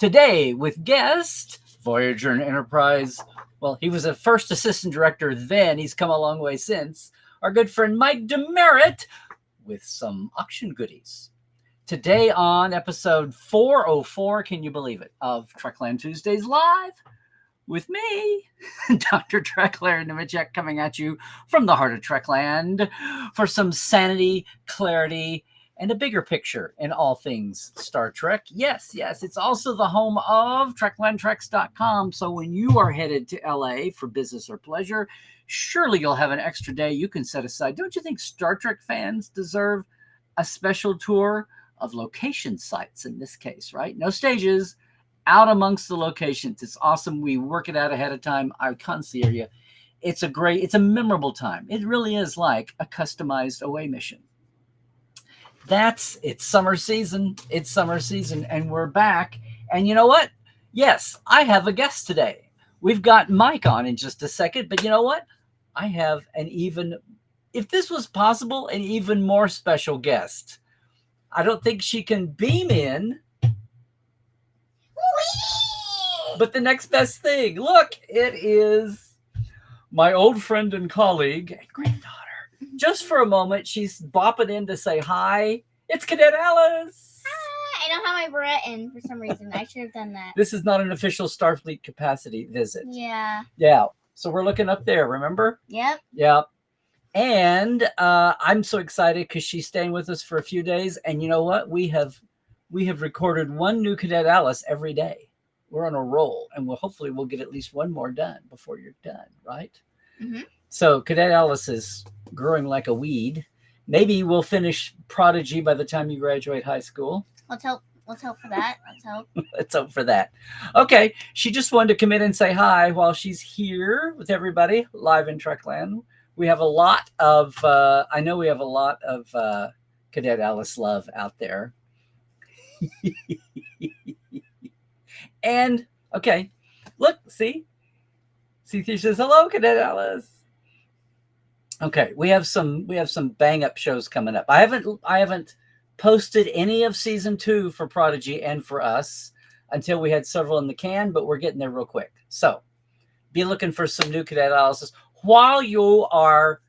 Today with guest Voyager and Enterprise. Well, he was a first assistant director then. He's come a long way since. Our good friend Mike Demeritt with some auction goodies. Today on episode 404, can you believe it, of Trekland Tuesdays Live with me, Dr. Trekland Nemecek, coming at you from the heart of Trekland for some sanity, clarity, and a bigger picture in all things Star Trek. Yes, it's also the home of TreklandTreks.com. So when you are headed to LA for business or pleasure, surely you'll have an extra day you can set aside. Don't you think Star Trek fans deserve a special tour of location sites in this case, right? No stages, out amongst the locations. It's awesome. We work it out ahead of time. I concierge you. It's a memorable time. It really is like a customized away mission. It's summer season. It's summer season, and we're back. And you know what? Yes, I have a guest today. We've got Mike on in just a second, but you know what? I have if this was possible, an even more special guest. I don't think she can beam in, but the next best thing. Look, it is my old friend and colleague and granddaughter. Just for a moment, she's bopping in to say hi. It's Cadet Alice. Hi. I don't have my beret in for some reason. I should have done that. This is not an official Starfleet capacity visit. Yeah. So we're looking up there, remember? Yep. Yep. And I'm so excited because she's staying with us for a few days. And you know what? We have recorded one new Cadet Alice every day. We're on a roll, and hopefully we'll get at least one more done before you're done, right? Mm-hmm. So Cadet Alice is growing like a weed. Maybe we'll finish Prodigy by the time you graduate high school. Let's hope for that. Let's hope for that. Okay. She just wanted to come in and say hi while she's here with everybody live in Trekland. We have a lot of, Cadet Alice love out there. And, okay. Look, see? She says, hello, Cadet Alice. Okay, we have some bang up shows coming up. I haven't posted any of season 2 for Prodigy and for us until we had several in the can, but we're getting there real quick. So be looking for some new Cadet Alice's while you are,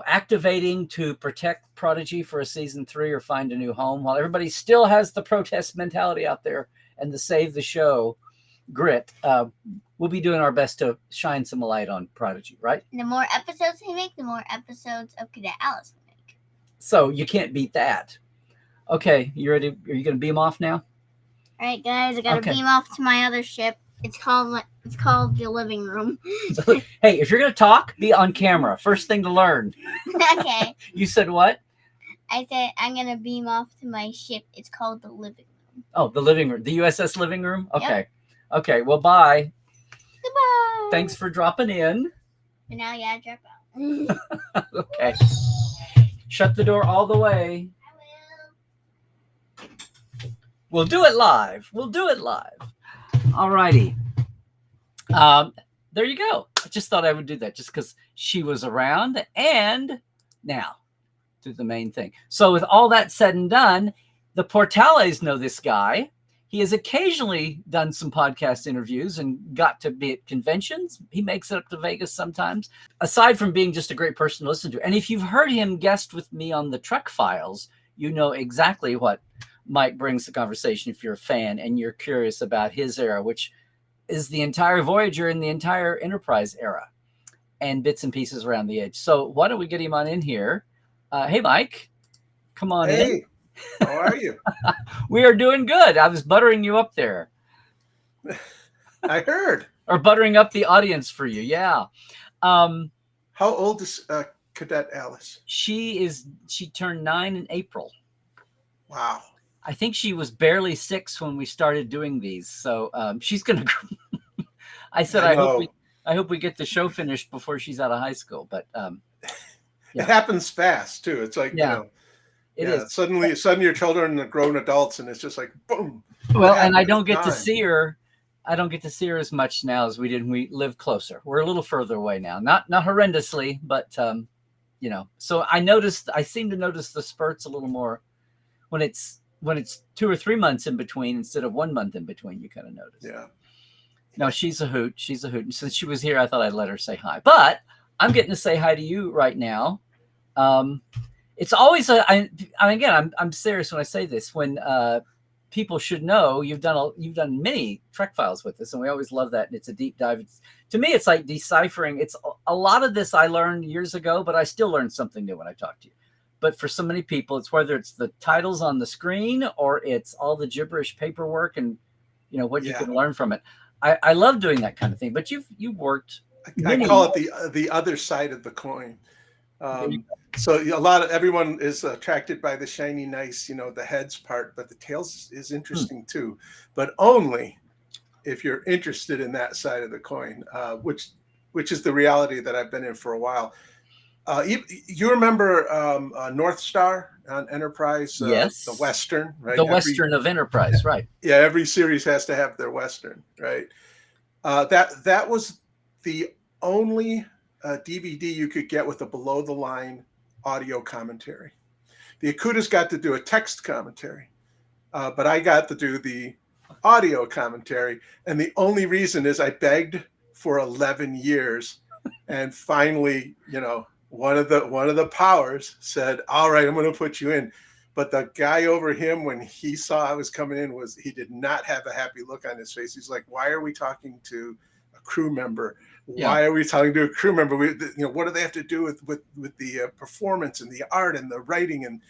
activating to protect Prodigy for a season 3 or find a new home. While everybody still has the protest mentality out there and the save the show grit, we'll be doing our best to shine some light on Prodigy, right? The more episodes we make, the more episodes of Cadet Alice we make. So you can't beat that. Okay, you ready? Are you going to beam off now? All right, guys, I got to beam off to my other ship. It's called the living room. Hey, if you're going to talk, be on camera. First thing to learn. Okay. You said what? I said I'm going to beam off to my ship. It's called the living room. Oh, the living room. The USS living room? Okay. Yep. Okay, well, bye. Goodbye. Thanks for dropping in. And now, drop out. Okay. Shut the door all the way. I will. We'll do it live. All righty. There you go. I just thought I would do that just because she was around. And now to the main thing. So with all that said and done, the Portales know this guy. He has occasionally done some podcast interviews and got to be at conventions. He makes it up to Vegas sometimes. Aside from being just a great person to listen to. And if you've heard him guest with me on the Trek Files, you know exactly what Mike brings to the conversation if you're a fan and you're curious about his era, which is the entire Voyager and the entire Enterprise era and bits and pieces around the edge. So why don't we get him on in here? Hey, Mike, come on in. Hey, how are you? We are doing good. I was buttering you up there. I heard. Or buttering up the audience for you. Yeah. How old is Cadet Alice? She turned 9 in April. Wow. I think she was barely 6 when we started doing these. So she's going to, I said, I hope we get the show finished before she's out of high school. But It happens fast too. It's like, it is. Suddenly your children are grown adults and it's just like, boom. Well, and I don't get to see her. I don't get to see her as much now as we did when we lived closer. We're a little further away now. Not horrendously, but So I seem to notice the spurts a little more when it's when it's 2 or 3 months in between instead of 1 month in between, you kind of notice. Yeah. No, she's a hoot. She's a hoot. And since she was here, I thought I'd let her say hi. But I'm getting to say hi to you right now. It's always I'm serious when I say this. When people should know you've done many Trek Files with us, and we always love that. And it's a deep dive. To me, it's like deciphering. It's a lot of this I learned years ago, but I still learn something new when I talk to you. But for so many people, it's whether it's the titles on the screen or it's all the gibberish paperwork and what you can learn from it. I love doing that kind of thing. But you've worked. I call it the other side of the coin. So everyone is attracted by the shiny, nice, the heads part, but the tails is interesting too, but only if you're interested in that side of the coin, which is the reality that I've been in for a while. You remember North Star on Enterprise? Yes. The Western, right? The Western of Enterprise, right. Yeah, every series has to have their Western, right? That was the only DVD you could get with a below-the-line audio commentary. The Akutas got to do a text commentary, but I got to do the audio commentary. And the only reason is I begged for 11 years, and finally, one of the powers said, "All right, I'm going to put you in." But the guy over him, when he saw I was coming in, he did not have a happy look on his face. He's like, "Why are we talking to a crew member? Why are we talking to a crew member? What do they have to do with the performance and the art and the writing?" And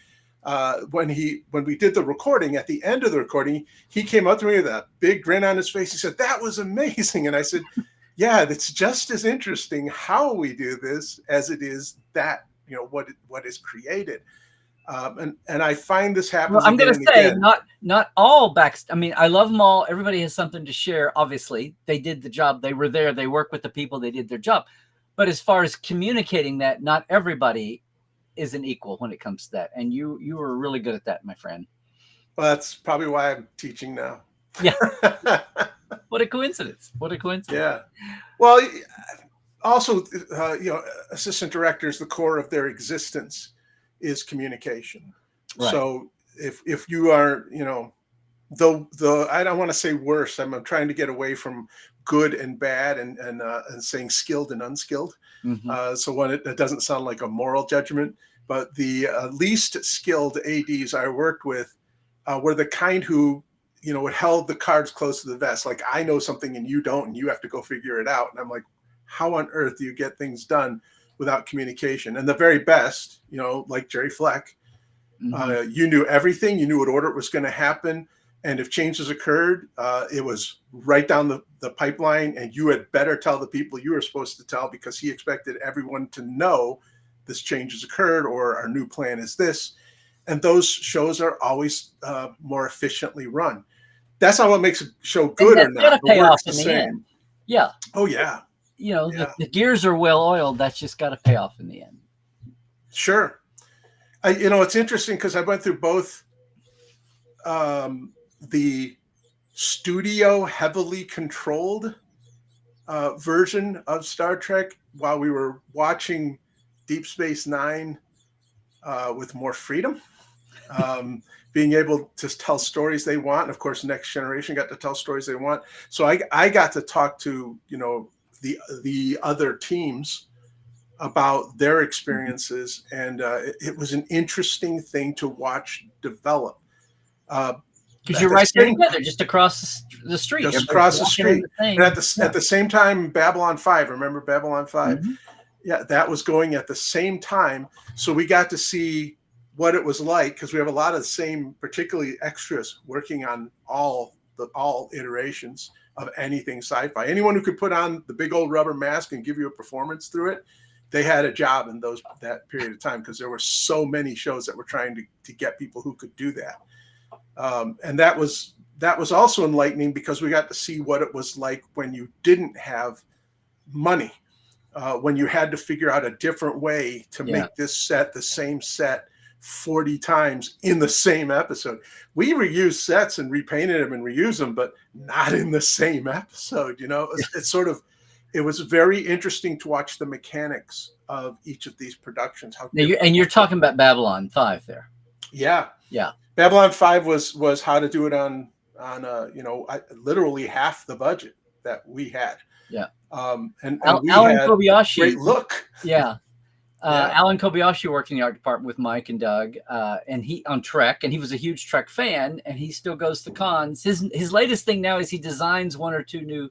when we did the recording, at the end of the recording, he came up to me with a big grin on his face. He said, "That was amazing." And I said, "Yeah, it's just as interesting how we do this as it is that what is created." And I find this happens. Well, I'm going to say not all I mean, I love them all. Everybody has something to share. Obviously, they did the job. They were there. They worked with the people. They did their job. But as far as communicating that, not everybody is an equal when it comes to that. And you were really good at that, my friend. Well, that's probably why I'm teaching now. Yeah. What a coincidence. What a coincidence. Yeah. Well, also, assistant directors, the core of their existence is communication. Right. So if you are, the I don't want to say worse. I'm trying to get away from good and bad and saying skilled and unskilled. Mm-hmm. So when it doesn't sound like a moral judgment, but the least skilled ADs I worked with were the kind who held the cards close to the vest. Like, I know something and you don't, and you have to go figure it out. And I'm like, how on earth do you get things done without communication? And the very best, like Jerry Fleck, mm-hmm. You knew everything. You knew what order it was going to happen. And if changes occurred, it was right down the pipeline. And you had better tell the people you were supposed to tell, because he expected everyone to know this change has occurred or our new plan is this. And those shows are always more efficiently run. That's not what makes a show good or not. Pay off in the end. Yeah. Oh, yeah. The gears are well oiled. That's just got to pay off in the end. Sure. It's interesting because I went through both the studio heavily controlled version of Star Trek while we were watching Deep Space Nine with more freedom, being able to tell stories they want. And of course, Next Generation got to tell stories they want. So I got to talk to, the other teams about their experiences. And it was an interesting thing to watch develop. Because you're right there together, just across the street. Just across the street. And at the same time, Babylon 5, remember Babylon 5? Mm-hmm. Yeah, that was going at the same time. So we got to see what it was like, because we have a lot of the same, particularly extras, working on all iterations of anything sci-fi. Anyone who could put on the big old rubber mask and give you a performance through it, they had a job in that period of time, because there were so many shows that were trying to get people who could do that. And that was also enlightening, because we got to see what it was like when you didn't have money. When you had to figure out a different way to make this set the same set 40 times in the same episode. We reused sets and repainted them and reused them, but not in the same episode. It was very interesting to watch the mechanics of each of these productions. You're talking about Babylon 5 there. Yeah. Yeah. Babylon 5 was how to do it on literally half the budget that we had. Yeah. And we Alan had Kobayashi. great look. Yeah. Yeah. Alan Kobayashi worked in the art department with Mike and Doug, and he on Trek, and he was a huge Trek fan, and he still goes to cons. His latest thing now is he designs 1 or 2 new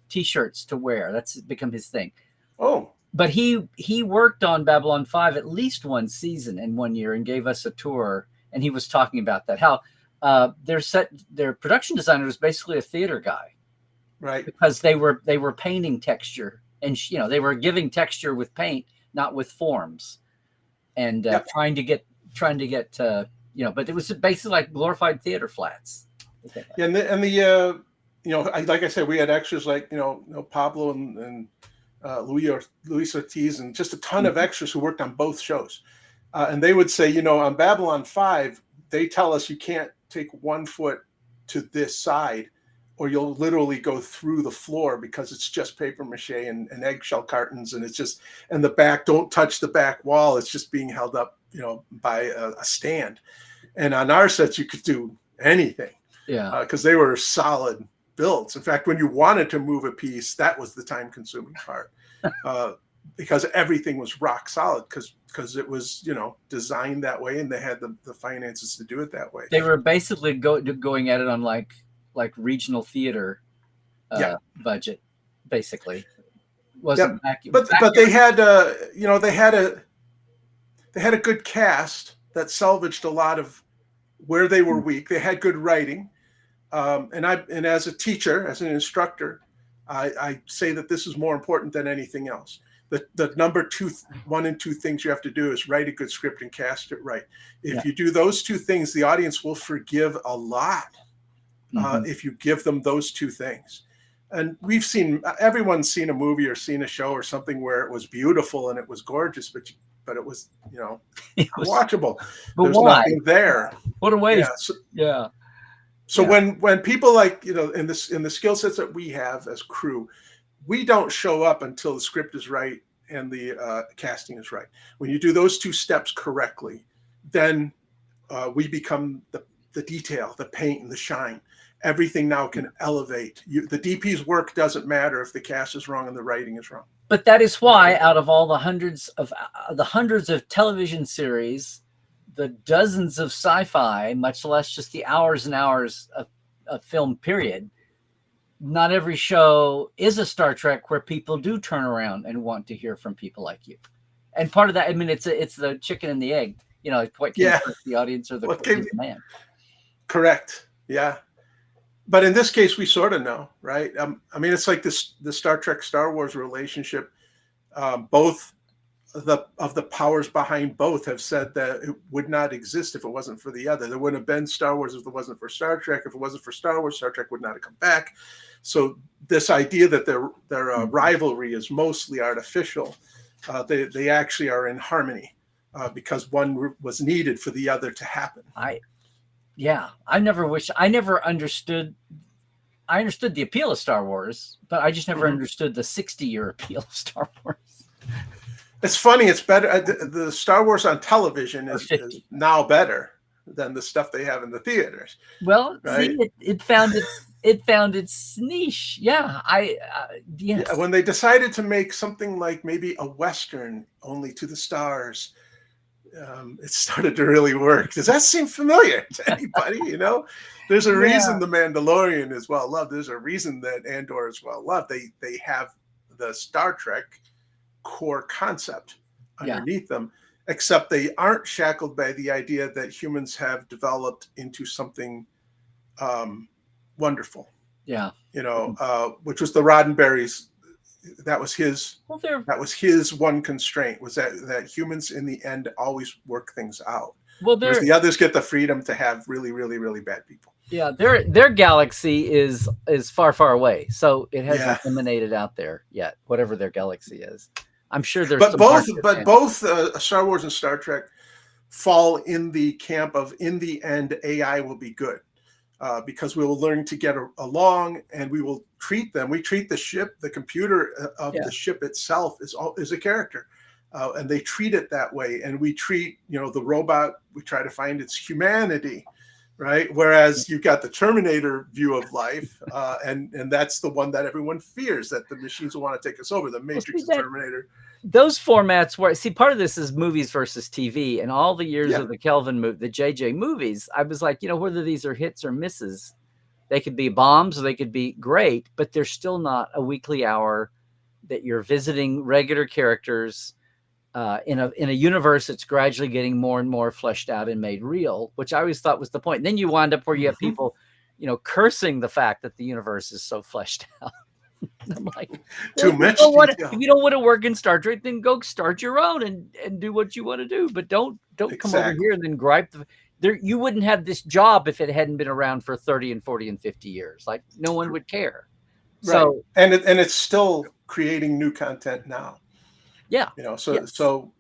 T-shirts to wear. That's become his thing. Oh, but he worked on Babylon 5 at least 1 season in 1 year and gave us a tour, and he was talking about that, how their production designer was basically a theater guy, right? Because they were painting texture, and they were giving texture with paint, not with forms, and trying to get but it was basically like glorified theater flats. Yeah, and like I said, we had extras like Pablo and Luis Ortiz, and just a ton of extras who worked on both shows, and they would say, on Babylon 5, they tell us you can't take 1 foot to this side, or you'll literally go through the floor, because it's just paper mache and eggshell cartons, and it's just, and the back, don't touch the back wall, it's just being held up by a stand. And on our sets you could do anything, because they were solid builds. In fact, when you wanted to move a piece, that was the time consuming part, because everything was rock solid, because it was designed that way, and they had the finances to do it that way. They were basically going at it on like regional theater budget, basically. Wasn't but they had they had a good cast that salvaged a lot of where they were weak. They had good writing, and as a teacher, as an instructor, I say that this is more important than anything else. The number 1 and 2 things you have to do is write a good script and cast it right. If you do those 2 things, the audience will forgive a lot. If you give them those 2 things. And everyone's seen a movie or seen a show or something where it was beautiful and it was gorgeous, but it was unwatchable. There's nothing there. What a waste. So when people in the skill sets that we have as crew, we don't show up until the script is right and the casting is right. When you do those 2 steps correctly, then we become the detail, the paint and the shine. Everything now can elevate. The DP's work doesn't matter if the cast is wrong and the writing is wrong. But that is why, out of all the hundreds of television series, the dozens of sci-fi, much less just the hours and hours of film period, not every show is a Star Trek where people do turn around and want to hear from people like you. And part of that, it's the chicken and the egg. What came first, the audience or the man? Correct. Yeah. But in this case, we sort of know, right? It's like the Star Trek Star Wars relationship. Both of the powers behind both have said that it would not exist if it wasn't for the other. There wouldn't have been Star Wars if it wasn't for Star Trek. If it wasn't for Star Wars, Star Trek would not have come back. So this idea that their rivalry is mostly artificial, they actually are in harmony, because one was needed for the other to happen. I never understood. I understood the appeal of Star Wars, but I just never understood the 60-year appeal of Star Wars. It's funny. It's better. The Star Wars on television is now better than the stuff they have in the theaters. Well, right? See, it found its niche. Yeah, yes. When they decided to make something like maybe a Western, only to the stars, it started to really work. Does that seem familiar to anybody? There's a reason The Mandalorian is well loved. There's a reason that Andor is well loved. They have the Star Trek core concept underneath them, except they aren't shackled by the idea that humans have developed into something wonderful. Yeah. Which was the Roddenberry's. That was his. Well, that was his one constraint, was that humans in the end always work things out. Well, whereas the others get the freedom to have really, really, really bad people. Yeah, their galaxy is far, far away, so it hasn't emanated out there yet. Whatever their galaxy is, I'm sure there's. But both Star Wars and Star Trek fall in the camp of, in the end, AI will be good. Because we will learn to get along, and we will treat them. We treat the ship, the computer of the ship itself is a character, and they treat it that way. And we treat, the robot. We try to find its humanity, right? Whereas you've got the Terminator view of life, and that's the one that everyone fears, that the machines will want to take us over. The Matrix, the Terminator. Those formats were, see, part of this is movies versus TV, and all the years of the Kelvin movie, the JJ movies, I was like, whether these are hits or misses, they could be bombs or they could be great, but they're still not a weekly hour that you're visiting regular characters in a universe that's gradually getting more and more fleshed out and made real, which I always thought was the point. And then you wind up where you have people, cursing the fact that the universe is so fleshed out. I'm like, too much. If you don't want to work in Star Trek, then go start your own and do what you want to do. But don't come over here and then gripe. You wouldn't have this job if it hadn't been around for 30 and 40 and 50 years. Like, no one would care. Right. So, and it's still creating new content now. Yeah. So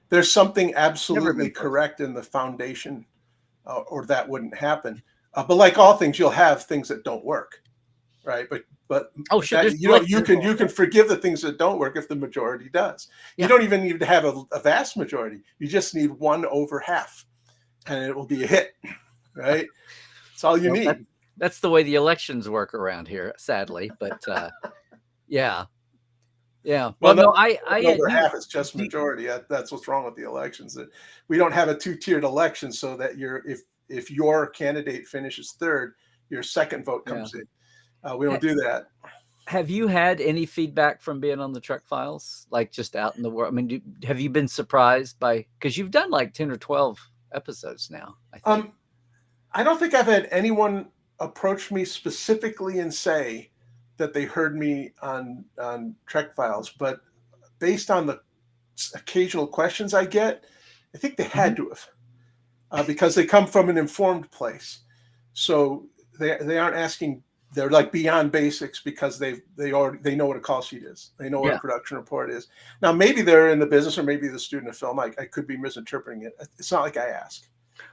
there's something absolutely correct in the foundation, or that wouldn't happen. But like all things, you'll have things that don't work, right? But you can forgive the things that don't work if the majority does. Yeah. You don't even need to have a vast majority. You just need 1 over half, and it will be a hit, right? That's all you need. That's the way the elections work around here, sadly. But yeah. Yeah. Well, no, over half is just majority. That's what's wrong with the elections. That we don't have a 2-tiered election, so that if your candidate finishes third, your second vote comes in. We don't do that. Have you had any feedback from being on the Trek Files, like just out in the world? I mean, have you been surprised because you've done like 10 or 12 episodes now? I think. I don't think I've had anyone approach me specifically and say that they heard me on Trek Files, but based on the occasional questions I get, I think they had to have, because they come from an informed place. So they aren't asking. They're like beyond basics because they know what a call sheet is. They know what a production report is. Now, maybe they're in the business, or maybe the student of film. I could be misinterpreting it. It's not like I ask.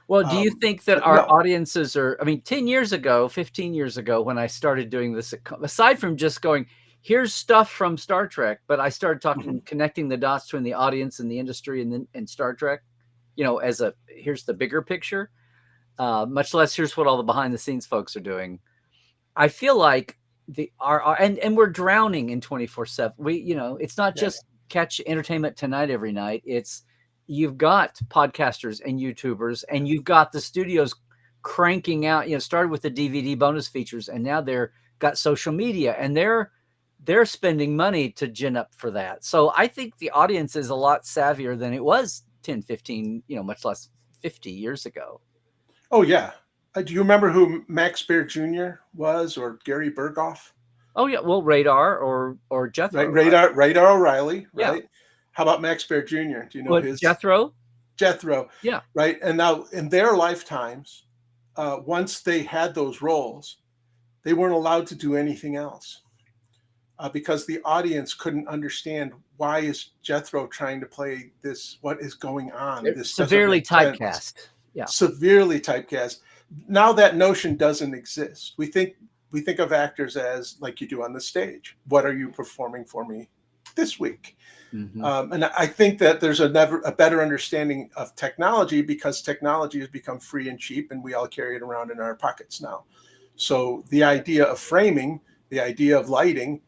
Well, do you think that our audiences are, 10 years ago, 15 years ago, when I started doing this, aside from just going, here's stuff from Star Trek, but I started talking, connecting the dots between the audience and the industry and Star Trek, here's the bigger picture, much less here's what all the behind the scenes folks are doing. I feel like and we're drowning in 24/7. It's not just catch entertainment tonight every night. You've got podcasters and YouTubers, and you've got the studios cranking out, started with the DVD bonus features, and now they're got social media, and they're spending money to gin up for that. So I think the audience is a lot savvier than it was 10, 15, much less 50 years ago. Oh yeah. Do you remember who Max Baer Jr. was, or Gary Berghoff? Oh yeah. Well, Radar or Jethro. Right? Radar O'Reilly, right? Yeah. How about Max Baer Jr.? Do you know his? Jethro? Yeah. Right. And now in their lifetimes, once they had those roles, they weren't allowed to do anything else, because the audience couldn't understand, why is Jethro trying to play this? What is going on? This severely typecast. Yeah. Severely typecast. Now that notion doesn't exist. We think of actors as like you do on the stage. What are you performing for me this week? Mm-hmm. And I think that there's a better understanding of technology, because technology has become free and cheap, and we all carry it around in our pockets now. So the idea of framing, the idea of lighting,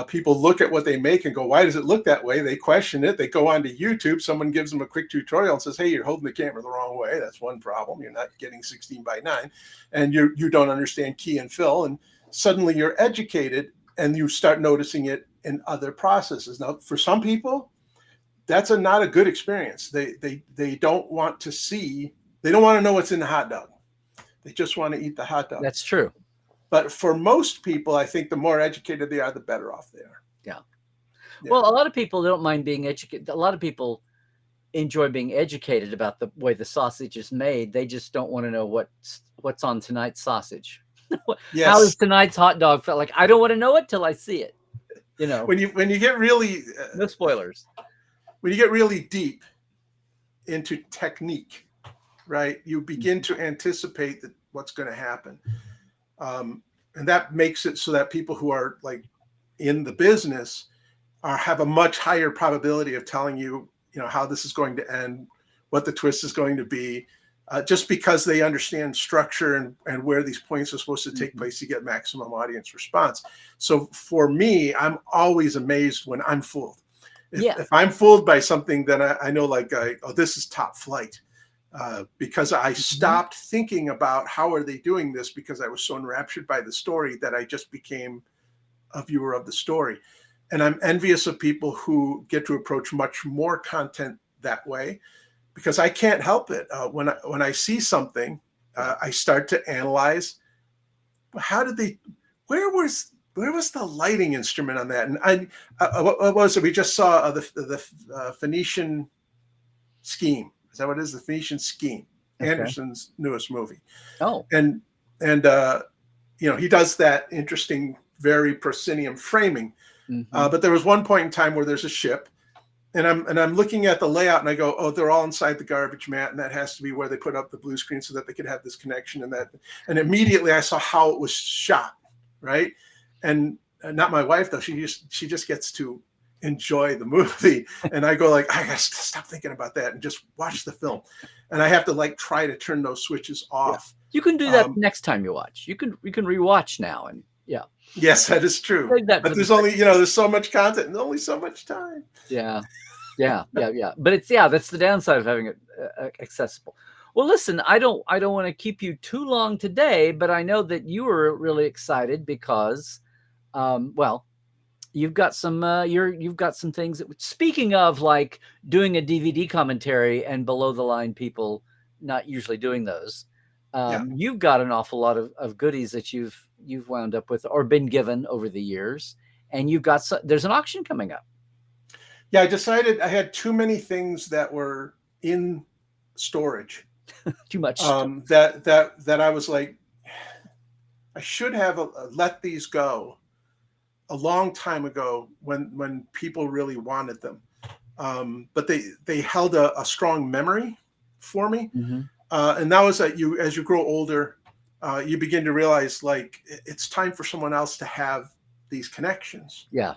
people look at what they make and go, why does it look that way? They question it. They go onto YouTube. Someone gives them a quick tutorial and says, hey, you're holding the camera the wrong way. That's one problem. You're not getting 16:9, and you don't understand key and fill. And suddenly you're educated, and you start noticing it in other processes. Now, for some people, that's not a good experience. They don't want to see. They don't want to know what's in the hot dog. They just want to eat the hot dog. That's true. But for most people, I think the more educated they are, the better off they are. Yeah. Well, a lot of people don't mind being educated. A lot of people enjoy being educated about the way the sausage is made. They just don't want to know what's on tonight's sausage. Yes. How is tonight's hot dog felt? Like, I don't want to know it till I see it. When you get really no spoilers. When you get really deep into technique, right? You begin to anticipate what's going to happen. And that makes it so that people who are like in the business have a much higher probability of telling you, how this is going to end, what the twist is going to be, just because they understand structure and where these points are supposed to take place to get maximum audience response. So for me, I'm always amazed when I'm fooled. If I'm fooled by something, then I know this is top flight. Because I stopped thinking about how are they doing this because I was so enraptured by the story that I just became a viewer of the story. And I'm envious of people who get to approach much more content that way, because I can't help it. When I see something, I start to analyze. How did they? Where was the lighting instrument on that? And what was it? We just saw the Phoenician Scheme. Is that what it is? The Phoenician Scheme, okay. Anderson's newest movie. Oh, and he does that interesting, very proscenium framing. But there was one point in time where there's a ship, and I'm looking at the layout, and I go, oh, they're all inside the garbage mat, and that has to be where they put up the blue screen so that they could have this connection and immediately I saw how it was shot, right? And not my wife though; she just gets to enjoy the movie, and I go I gotta stop thinking about that and just watch the film, and I have to try to turn those switches off. You can do that next time you watch. You can rewatch now, and yes, that is true. But there's only there's so much content and only so much time. Yeah. But that's the downside of having it accessible. Well, listen, I don't want to keep you too long today, but I know that you were really excited because, you've got some you've got some things that, speaking of doing a DVD commentary and below the line people not usually doing those, you've got an awful lot of goodies that you've wound up with or been given over the years, and there's an auction coming up. Yeah, I decided I had too many things that were in storage. Too much. That I was I should have let these go a long time ago when people really wanted them. But they held a strong memory for me. And that was that as you grow older, you begin to realize it's time for someone else to have these connections. Yeah.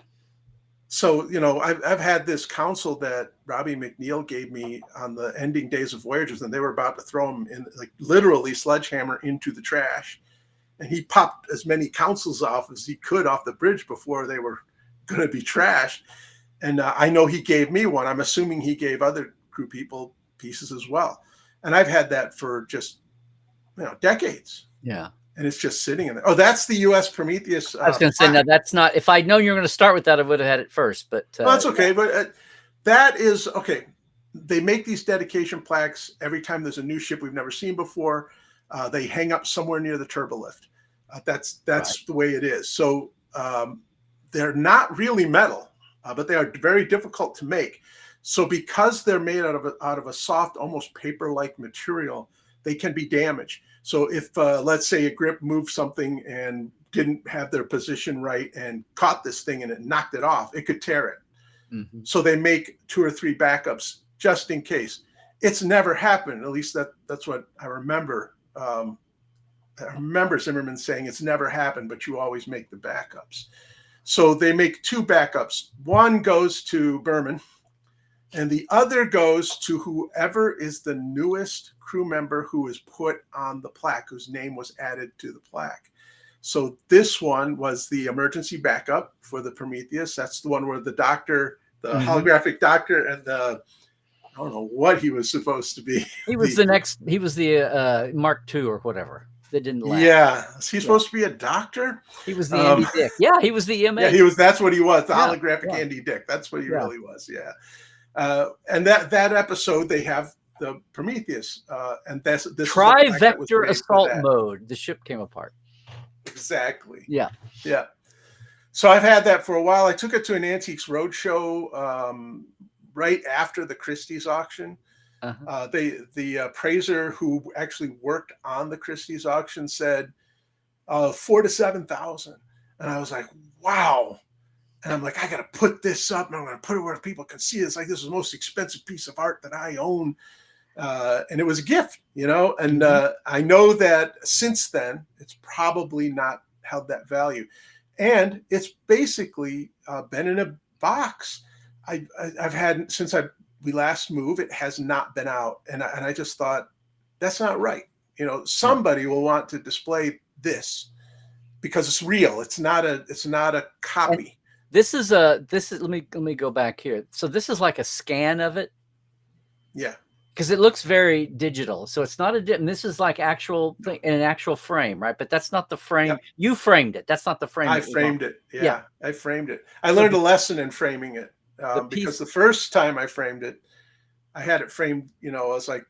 So, I've had this counsel that Robbie McNeil gave me on the ending days of Voyagers, and they were about to throw them in, literally sledgehammer into the trash. And he popped as many counsels off as he could off the bridge before they were going to be trashed. And I know he gave me one. I'm assuming he gave other crew people pieces as well. And I've had that for just, decades. Yeah. And it's just sitting in there. Oh, that's the U.S. Prometheus. I was going to say, no, that's not. If I'd known you were going to start with that, I would have had it first. But that's okay. But that is okay. They make these dedication plaques every time there's a new ship we've never seen before. They hang up somewhere near the turbolift. That's right. The way it is. So they're not really metal, but they are very difficult to make. So because they're made out of a soft, almost paper-like material, they can be damaged. So if, let's say, a grip moved something and didn't have their position right and caught this thing and it knocked it off, it could tear it. So they make 2 or 3 backups just in case. It's never happened. At least that's what I remember. I remember Zimmerman saying it's never happened, but you always make the backups. So they make 2 backups. One goes to Berman, and the other goes to whoever is the newest crew member who is put on the plaque, whose name was added to the plaque. So this one was the emergency backup for the Prometheus. That's the one where the doctor, the holographic doctor, and I don't know what he was supposed to be. He was the Mark II or whatever. That didn't last. Yeah. Is he supposed to be a doctor? He was the Andy Dick. Yeah, he was the EMA. Yeah, he was. That's what he was. The holographic Andy Dick. That's what he really was. Yeah. And that episode, they have the Prometheus, and this Tri-vector assault mode. The ship came apart. Exactly. Yeah. Yeah. So I've had that for a while. I took it to an Antiques Roadshow right after the Christie's auction. The appraiser who actually worked on the Christie's auction said 4,000 to 7,000, and I was like, wow. And I'm like, I got to put this up, and I'm going to put it where people can see it. It's like, this is the most expensive piece of art that I own. And it was a gift, and I know that since then, it's probably not held that value. And it's basically been in a box. I've had, since we last moved, it has not been out. And I just thought, that's not right. You know, somebody will want to display this because it's real. It's not a copy. And this is let me go back here. So this is like a scan of it. Yeah. Because it looks very digital, so it's not and this is like actual thing in an actual frame, right? But that's not the frame. Yep. You framed it. That's not the frame. I framed it. Yeah, I framed it. I learned a lesson in framing it because the first time I framed it, I had it framed. You know, I was like,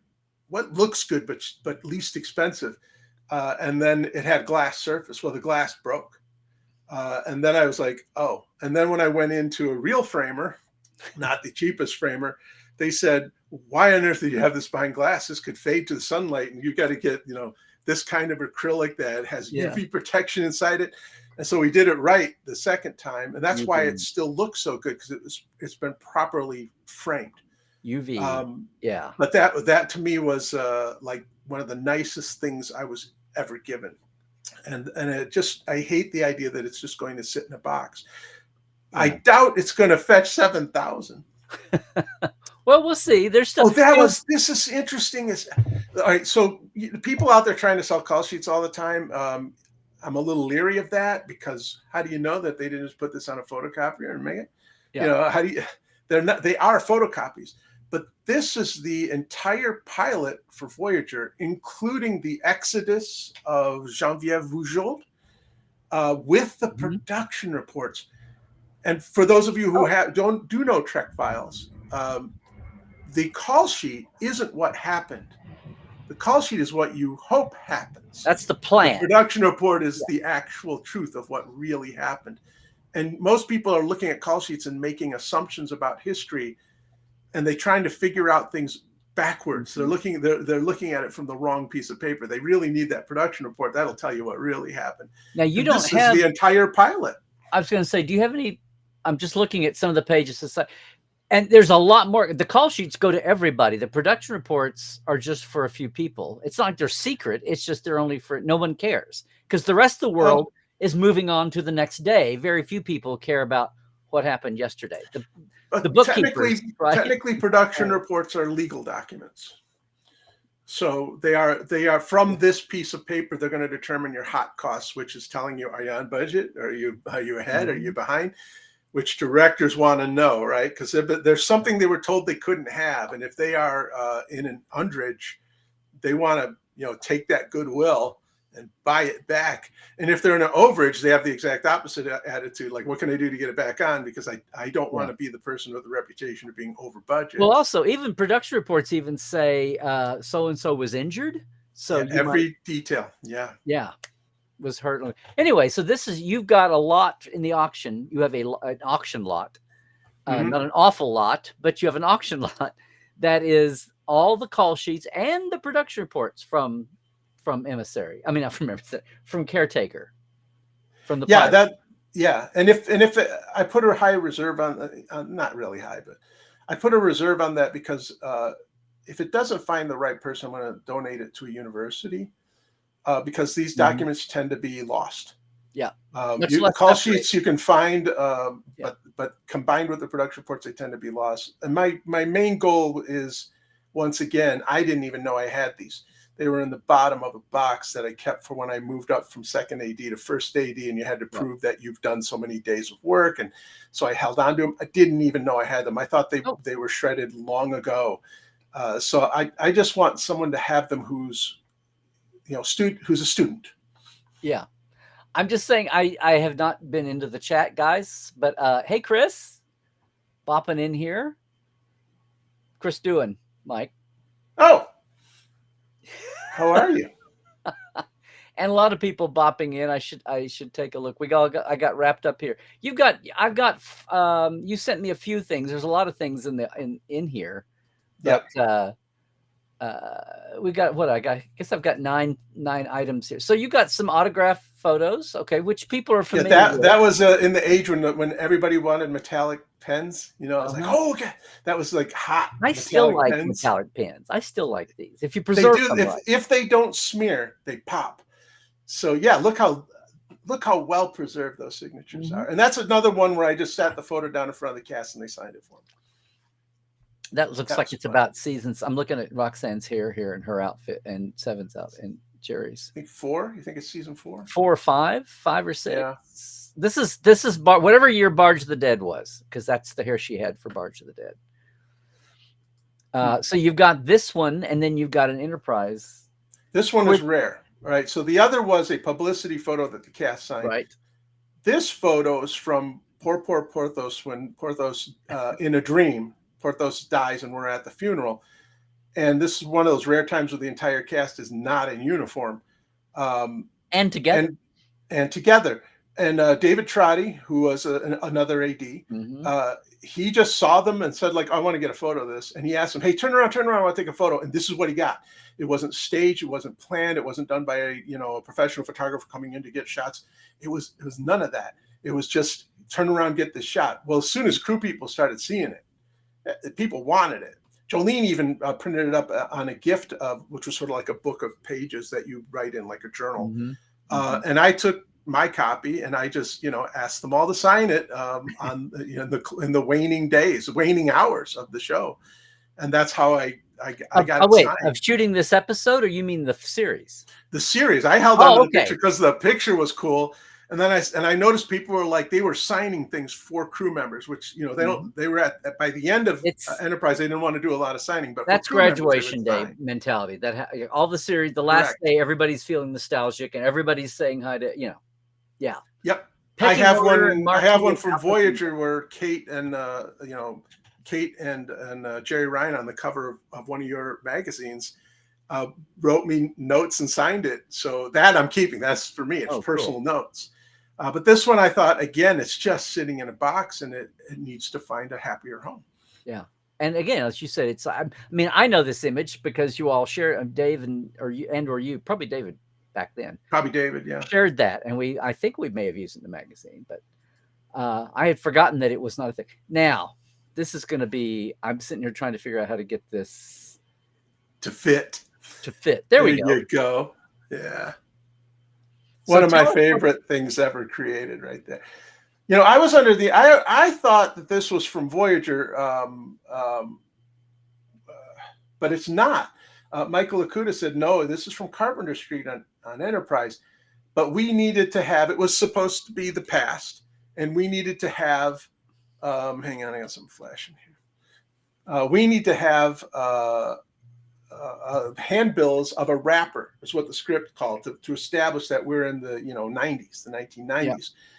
"What looks good, but least expensive?" And then it had glass surface. Well, the glass broke, and then I was like, "Oh!" And then when I went into a real framer, not the cheapest framer, they said, "Why on earth do you have this behind glass? This could fade to the sunlight, and you got to get, you know, this kind of acrylic that has UV protection inside it." And so we did it right the second time, and that's why it still looks so good because it's been properly framed. UV, yeah. But that to me was like one of the nicest things I was ever given, and I hate the idea that it's just going to sit in a box. Yeah. I doubt it's going to fetch 7,000. Well, we'll see. There's stuff. Oh, this is interesting. All right. So people out there trying to sell call sheets all the time. I'm a little leery of that because how do you know that they didn't just put this on a photocopier and make it? Yeah. You know, how do you? They are photocopies, but this is the entire pilot for Voyager, including the Exodus of Geneviève Bujold, with the production reports. And for those of you who do know Trek files. The call sheet isn't what happened. The call sheet is what you hope happens. That's the plan. The production report is the actual truth of what really happened. And most people are looking at call sheets and making assumptions about history, and they're trying to figure out things backwards. They're looking at it from the wrong piece of paper. They really need that production report. That'll tell you what really happened. Now this is the entire pilot. I was going to say, do you have any? I'm just looking at some of the pages. And there's a lot more. The call sheets go to everybody. The production reports are just for a few people. It's not like they're secret. It's just they're only for no one cares because the rest of the world is moving on to the next day. Very few people care about what happened yesterday. The bookkeepers, technically, production reports are legal documents. So they are from this piece of paper. They're going to determine your hot costs, which is telling you, are you on budget? Are you ahead? Are you behind? Which directors want to know, right? Because there's something they were told they couldn't have, and if they are in an underage, they want to take that goodwill and buy it back. And if they're in an overage, they have the exact opposite attitude. Like, what can I do to get it back on? Because I don't want to be the person with the reputation of being over budget. Well, also, even production reports even say so and so was injured. So every detail, was hurt. Anyway, so you've got a lot in the auction. You have an auction lot, not an awful lot, but you have an auction lot that is all the call sheets and the production reports from Emissary. I mean, not from Emissary, from Caretaker. From the pilot. And if I put a high reserve on, not really high, but I put a reserve on that because if it doesn't find the right person, I'm going to donate it to a university. Because these documents tend to be lost. Yeah. Call sheets you can find, but combined with the production reports, they tend to be lost. And my main goal is, once again, I didn't even know I had these. They were in the bottom of a box that I kept for when I moved up from second AD to first AD, and you had to prove that you've done so many days of work. And so I held on to them. I didn't even know I had them. I thought they were shredded long ago. So I just want someone to have them who's a student. Yeah. I'm just saying I have not been into the chat, guys, but hey, Chris, bopping in here. Chris doing, Mike. Oh, how are you? And a lot of people bopping in. I should take a look. I got wrapped up here. You sent me a few things. There's a lot of things in here. Yep. We got what I guess I've got nine items here. So you got some autograph photos, okay? Which people are familiar with. That was in the age when everybody wanted metallic pens. I was like, oh, okay, that was like hot. I still like metallic pens. I still like these. If you preserve them, if they don't smear, they pop. So yeah, look how well preserved those signatures are. And that's another one where I just sat the photo down in front of the cast and they signed it for me. That looks That like was it's fun. about seasons. I'm looking at Roxanne's hair here and her outfit, and Seven's out, and Jerry's. I think 4. You think it's season 4? 4 or 5, 5 or 6. Yeah. This is whatever year Barge of the Dead was, because that's the hair she had for Barge of the Dead. So you've got this one, and then you've got an Enterprise. This one is rare, right? So the other was a publicity photo that the cast signed. Right. This photo is from poor Porthos when Porthos, in a dream, Porthos dies and we're at the funeral. And this is one of those rare times where the entire cast is not in uniform. And together. And together. And David Trotty, who was another AD, he just saw them and said, like, I want to get a photo of this. And he asked them, hey, turn around, I want to take a photo. And this is what he got. It wasn't staged. It wasn't planned. It wasn't done by a professional photographer coming in to get shots. It was none of that. It was just turn around, get this shot. Well, as soon as crew people started seeing it, people wanted it. Jolene even printed it up on a gift, which was sort of like a book of pages that you write in like a journal. And I took my copy and I just, asked them all to sign it on in the waning days, waning hours of the show. And that's how I got it signed. Of shooting this episode, or you mean the series? The series. I held on to the picture because the picture was cool. And then I noticed people were like, they were signing things for crew members, which, they were by the end of Enterprise, they didn't want to do a lot of signing, but that's graduation day mentality. That all the series, the last day, everybody's feeling nostalgic and everybedy's saying hi to, yeah. Yep. I have one from Voyager where Kate and, Jerry Ryan on the cover of one of your magazines wrote me notes and signed it. So that I'm keeping. That's for me. It's personal notes. But this one, I thought, again, it's just sitting in a box and it needs to find a happier home. Yeah. And again, as you said, I know this image because you all share, Dave or you, probably David back then. Probably David, yeah. Shared that. And I think we may have used it in the magazine, but I had forgotten that it was not a thing. Now, this is going to be, I'm sitting here trying to figure out how to get this to fit. There we go. There you go. Yeah. One of my favorite things ever created right there. I was under I thought that this was from Voyager, but it's not. Michael Okuda said, no, this is from Carpenter Street on Enterprise. But we needed to have, it was supposed to be the past, and we needed to have, hang on, I got some flashing here. We need to have handbills of a wrapper, is what the script called, to establish that we're in the 90s, the 1990s. Yeah.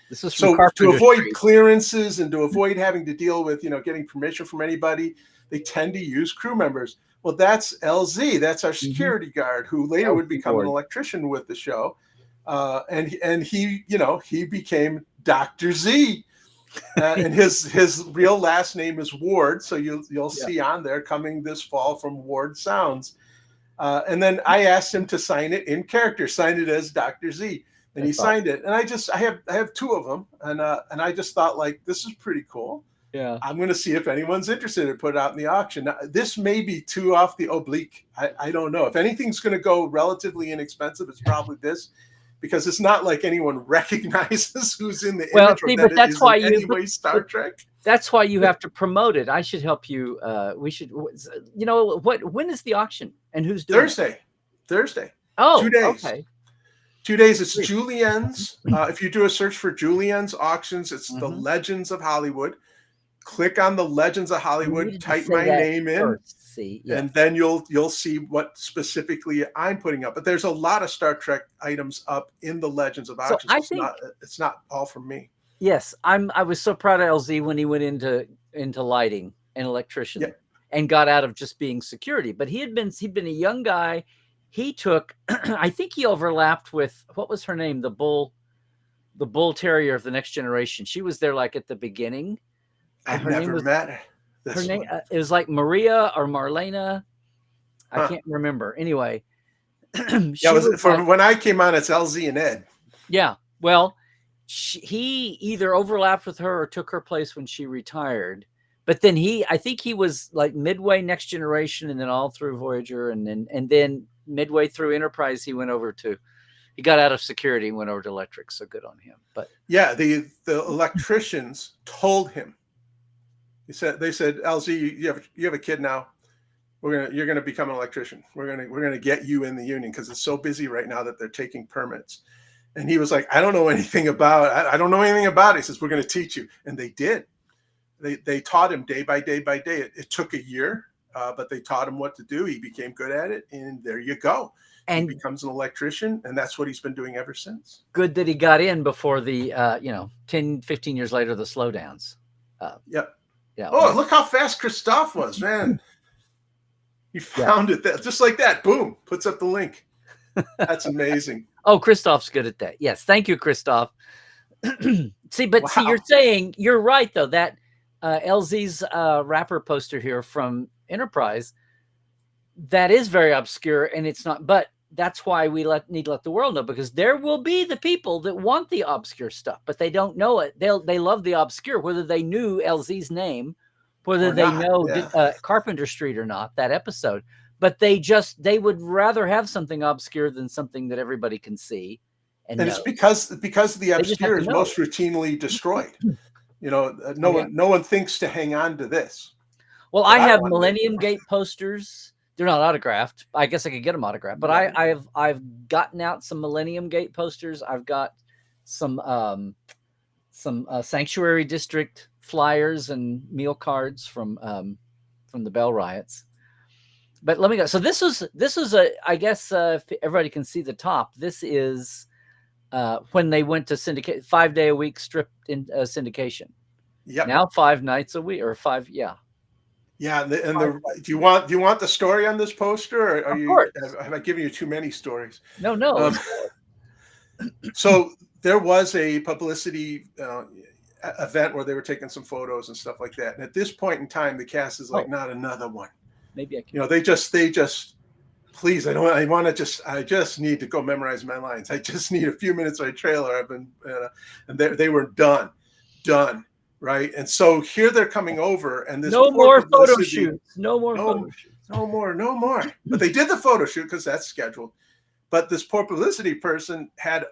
This is so to avoid clearances and to avoid having to deal with getting permission from anybody, they tend to use crew members. Well, that's LZ. That's our security guard, who later would become an electrician with the show, and he became Dr. Z. And his real last name is Ward, so you'll see on there coming this fall from Ward Sounds. And then I asked him to sign it in character, sign it as Dr. Z, and he signed it. And I have 2 of them, and I just thought, like, this is pretty cool. Yeah, I'm going to see if anyone's interested to put it out in the auction. Now, this may be too off the oblique. I don't know. If anything's going to go relatively inexpensive, it's probably this. Because it's not like anyone recognizes who's in the image. But that's why anyway Star Trek. That's why you have to promote it. I should help you. We should. When is the auction and who's doing Thursday? Thursday. Oh, 2 days. Okay. 2 days. It's Julien's. If you do a search for Julien's auctions, it's the Legends of Hollywood. Click on the Legends of Hollywood. Type my name in. And then you'll see what specifically I'm putting up. But there's a lot of Star Trek items up in the Legends of auctions. It's not all from me. Yes, I was so proud of LZ when he went into lighting and electrician and got out of just being security. But he'd been a young guy. He took I think he overlapped with, what was her name? The bull terrier of the Next Generation. She was there like at the beginning. I've never met her. Her name, it was like Maria or Marlena. I can't remember. Anyway. When I came on, it's LZ and Ed. Yeah. Well, he either overlapped with her or took her place when she retired. But then I think he was like midway Next Generation and then all through Voyager. And then midway through Enterprise, he got out of security and went over to electric. So good on him. But yeah, the electricians told him, They said, LZ, you have a kid now. You're gonna become an electrician. We're gonna get you in the union because it's so busy right now that they're taking permits. And he was like, I don't know anything about it. I don't know anything about it. He says, we're gonna teach you. And they did. They taught him day by day by day. It took a year, but they taught him what to do. He became good at it, and there you go. And he becomes an electrician, and that's what he's been doing ever since. Good that he got in before the 10, 15 years later, the slowdowns. Yep. Yeah. Oh, look how fast Christoph was, man. He found it that just like that. Boom, puts up the link. That's amazing. Oh, Christoph's good at that. Yes. Thank you, Christoph. See, you're right, though, that LZ's wrapper poster here from Enterprise, that is very obscure, and it's not, but that's why we need to let the world know, because there will be the people that want the obscure stuff, but they don't know it. They love the obscure, whether they knew LZ's name, whether they know Carpenter Street or not, that episode, but they would rather have something obscure than something that everybody can see. And it's because the obscure is most routinely destroyed. No one thinks to hang on to this. Well, I have Millennium Gate posters. They're not autographed. I guess I could get them autographed, but I've gotten out some Millennium Gate posters. I've got some Sanctuary District flyers and meal cards from the Bell riots. But let me go. So this was I guess if everybody can see the top, this is when they went to syndicate, 5-day a week stripped in syndication. Yeah. Now 5 nights a week or 5. Yeah. Yeah, do you want the story on this poster, or have I given you too many stories? No. So there was a publicity event where they were taking some photos and stuff like that. And at this point in time, the cast is like, not another one. Maybe I can. They just please, I just need to go memorize my lines. I just need a few minutes of a trailer. I've been and they were done. Right. And so here they're coming over, and this no more photo shoots. No more. But they did the photo shoot because that's scheduled. But this poor publicity person had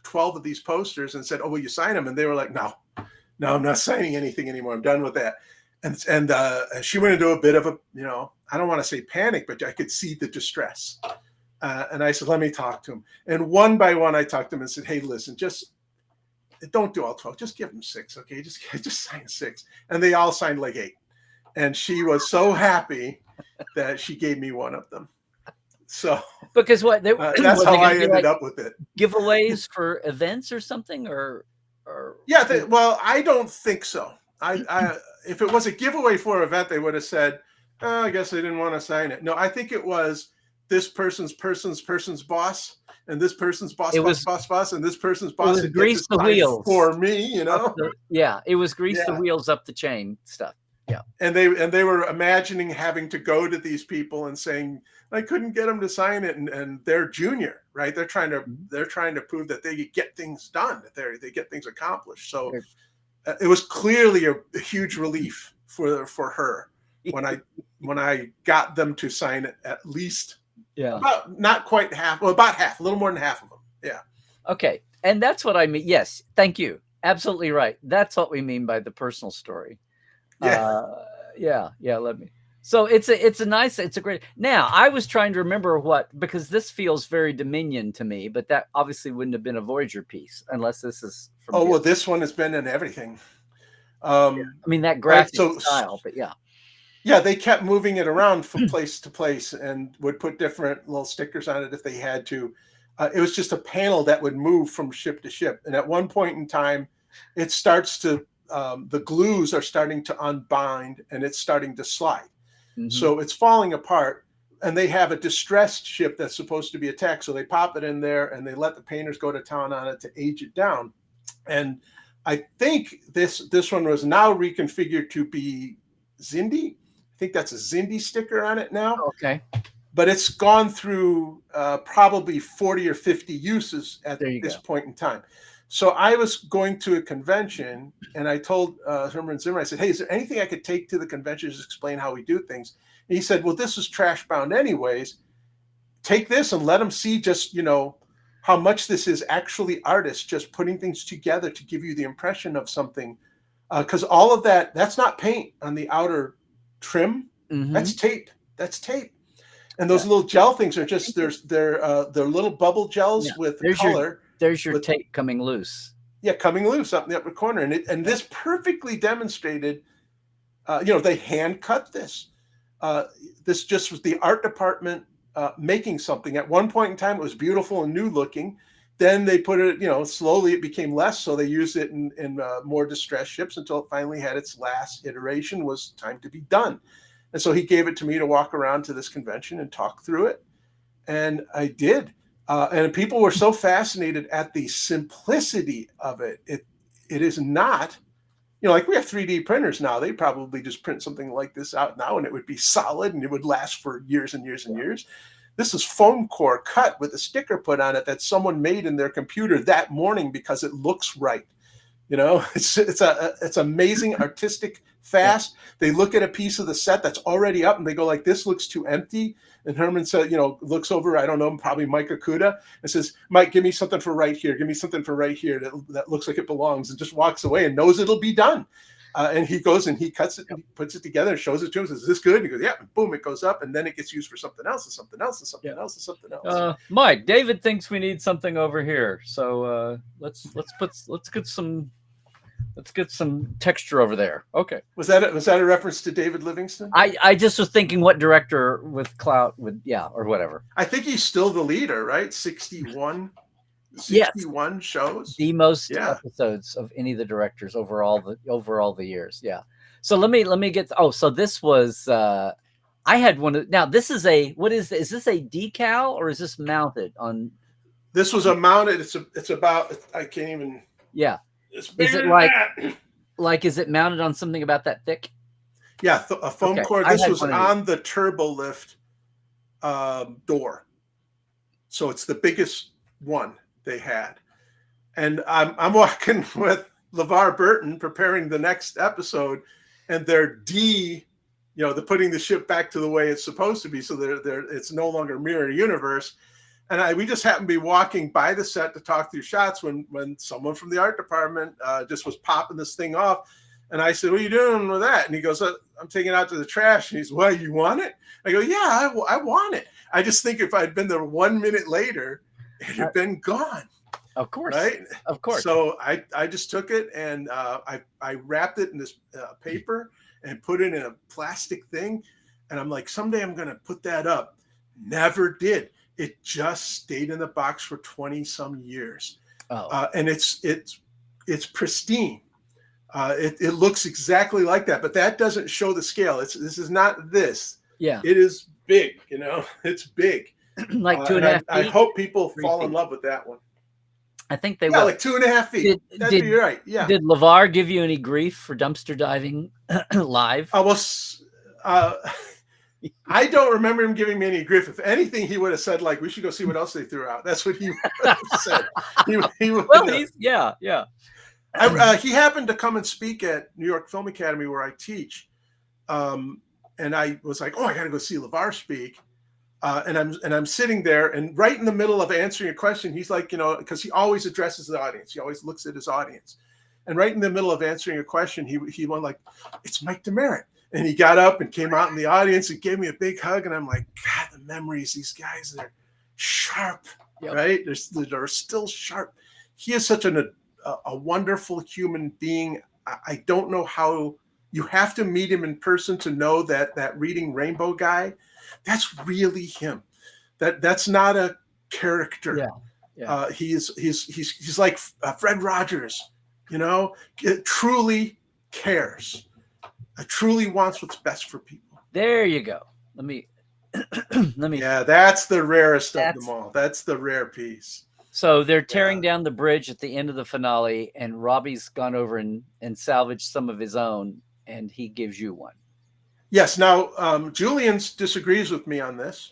12 of these posters and said, "Oh, will you sign them?" And they were like, "No, I'm not signing anything anymore. I'm done with that." And she went into a bit of a, I don't want to say panic, but I could see the distress. And I said, let me talk to him. And one by one, I talked to him and said, hey, listen, just don't do all 12. Just give them 6, okay? Just sign 6. And they all signed like 8. And she was so happy that she gave me one of them. So because that's how I ended up with it. Giveaways for events or something, or well, I don't think so. I if it was a giveaway for an event, they would have said, I guess they didn't want to sign it. No, I think it was this person's boss, and this person's boss, and this person's boss. It was grease the wheels for me, it was grease the wheels up the chain stuff. Yeah, and they were imagining having to go to these people and saying, I couldn't get them to sign it, and they're junior, right? They're trying to prove that they get things done, that they get things accomplished. So it was clearly a huge relief for her when I got them to sign it, at least. Yeah, about not quite half, well, about half, a little more than half of them. Yeah. Okay, and that's what I mean. Yes, thank you. Absolutely right. That's what we mean by the personal story. Yeah. Let me. So it's a great. Now I was trying to remember because this feels very Dominion to me, but that obviously wouldn't have been a Voyager piece unless this is. Well, this one has been in everything. I mean that graphic style, but yeah. Yeah, they kept moving it around from place to place and would put different little stickers on it if they had to. It was just a panel that would move from ship to ship, and at one point in time, it starts to. The glues are starting to unbind and it's starting to slide. Mm-hmm. So it's falling apart, and they have a distressed ship that's supposed to be attacked. So they pop it in there and they let the painters go to town on it to age it down. And I think this one was now reconfigured to be Xindi. I think that's a Xindi sticker on it now. Okay. But it's gone through probably 40 or 50 uses at this point in time. So I was going to a convention, and I told Herman Zimmer, I said, hey, is there anything I could take to the convention to explain how we do things? And he said, well, this is trash bound anyways. Take this and let them see just, how much this is actually artists just putting things together to give you the impression of something because all of that's not paint on the outer trim. Mhm. That's tape. That's tape. And those little gel things are just they're little bubble gels with color. There's your tape coming loose. Yeah, coming loose up in the upper corner, and this perfectly demonstrated. They hand cut this. This just was the art department making something. At one point in time, it was beautiful and new looking. Then they put it, slowly it became less. So they used it in more distressed ships until it finally had its last iteration, was time to be done. And so he gave it to me to walk around to this convention and talk through it. And I did. And people were so fascinated at the simplicity of it. It is not, like we have 3D printers now. They probably just print something like this out now and it would be solid and it would last for years and years and years. This is foam core cut with a sticker put on it that someone made in their computer that morning because it looks right. It's amazing, artistic, fast. They look at a piece of the set that's already up and they go like, this looks too empty. And Herman said, looks over, I don't know, probably Mike Akuda, and says, Mike, give me something for right here. Give me something for right here that looks like it belongs, and just walks away and knows it'll be done. And he goes and he cuts it, and he puts it together and shows it to him. Says, is this good? And he goes, yeah. And boom, it goes up, and then it gets used for something else, and something else, and something else, and something else. Mike, David thinks we need something over here, so let's get some texture over there. Okay. Was that a reference to David Livingston? I just was thinking what director with clout would, or whatever. I think he's still the leader, right? 61 shows. The most episodes of any of the directors over all the years. Yeah. So let me get. So this was. I had one. Now this is is this a decal or is this mounted on? This was a mounted. It's about. I can't even. Yeah. It's bigger is it mounted on something about that thick? Yeah, a foam core. This was on the turbo lift door, so it's the biggest one they had. And I'm walking with LeVar Burton preparing the next episode, and they're they're putting the ship back to the way it's supposed to be, so it's no longer mirror universe. And we just happened to be walking by the set to talk through shots when someone from the art department just was popping this thing off. And I said, what are you doing with that? And he goes, I'm taking it out to the trash. And he's, well, you want it? I go, yeah, I want it. I just think if I'd been there 1 minute later, it had been gone. Of course. Right? Of course. So I just took it and I wrapped it in this paper and put it in a plastic thing. And I'm like, someday I'm going to put that up. Never did. It just stayed in the box for 20 some years. And it's pristine. It looks exactly like that, but that doesn't show the scale. This is not this. Yeah. It is big, it's big. Like 2.5 feet. I hope people fall in love with that one. I think they will. Like 2.5 feet. That'd be right. Yeah. Did LeVar give you any grief for dumpster diving live? I don't remember him giving me any grief. If anything, he would have said, like, we should go see what else they threw out. That's what he would have said. Yeah. He happened to come and speak at New York Film Academy where I teach. And I was like, I got to go see LeVar speak. And I'm sitting there, and right in the middle of answering a question, he's like, because he always addresses the audience. He always looks at his audience. And right in the middle of answering a question, he went like, it's Mike Demeritt. And he got up and came out in the audience and gave me a big hug. And I'm like, God, the memories, these guys are sharp, right? They're still sharp. He is such a wonderful human being. I don't know how you have to meet him in person to know that Reading Rainbow guy, that's really him. That's not a character. Yeah. He's like Fred Rogers, it truly cares. Truly wants what's best for people. There you go. Let me. Yeah, that's the rarest of them all. That's the rare piece. So they're tearing down the bridge at the end of the finale, and Robbie's gone over and salvaged some of his own, and he gives you one. Yes. Now, Julien disagrees with me on this.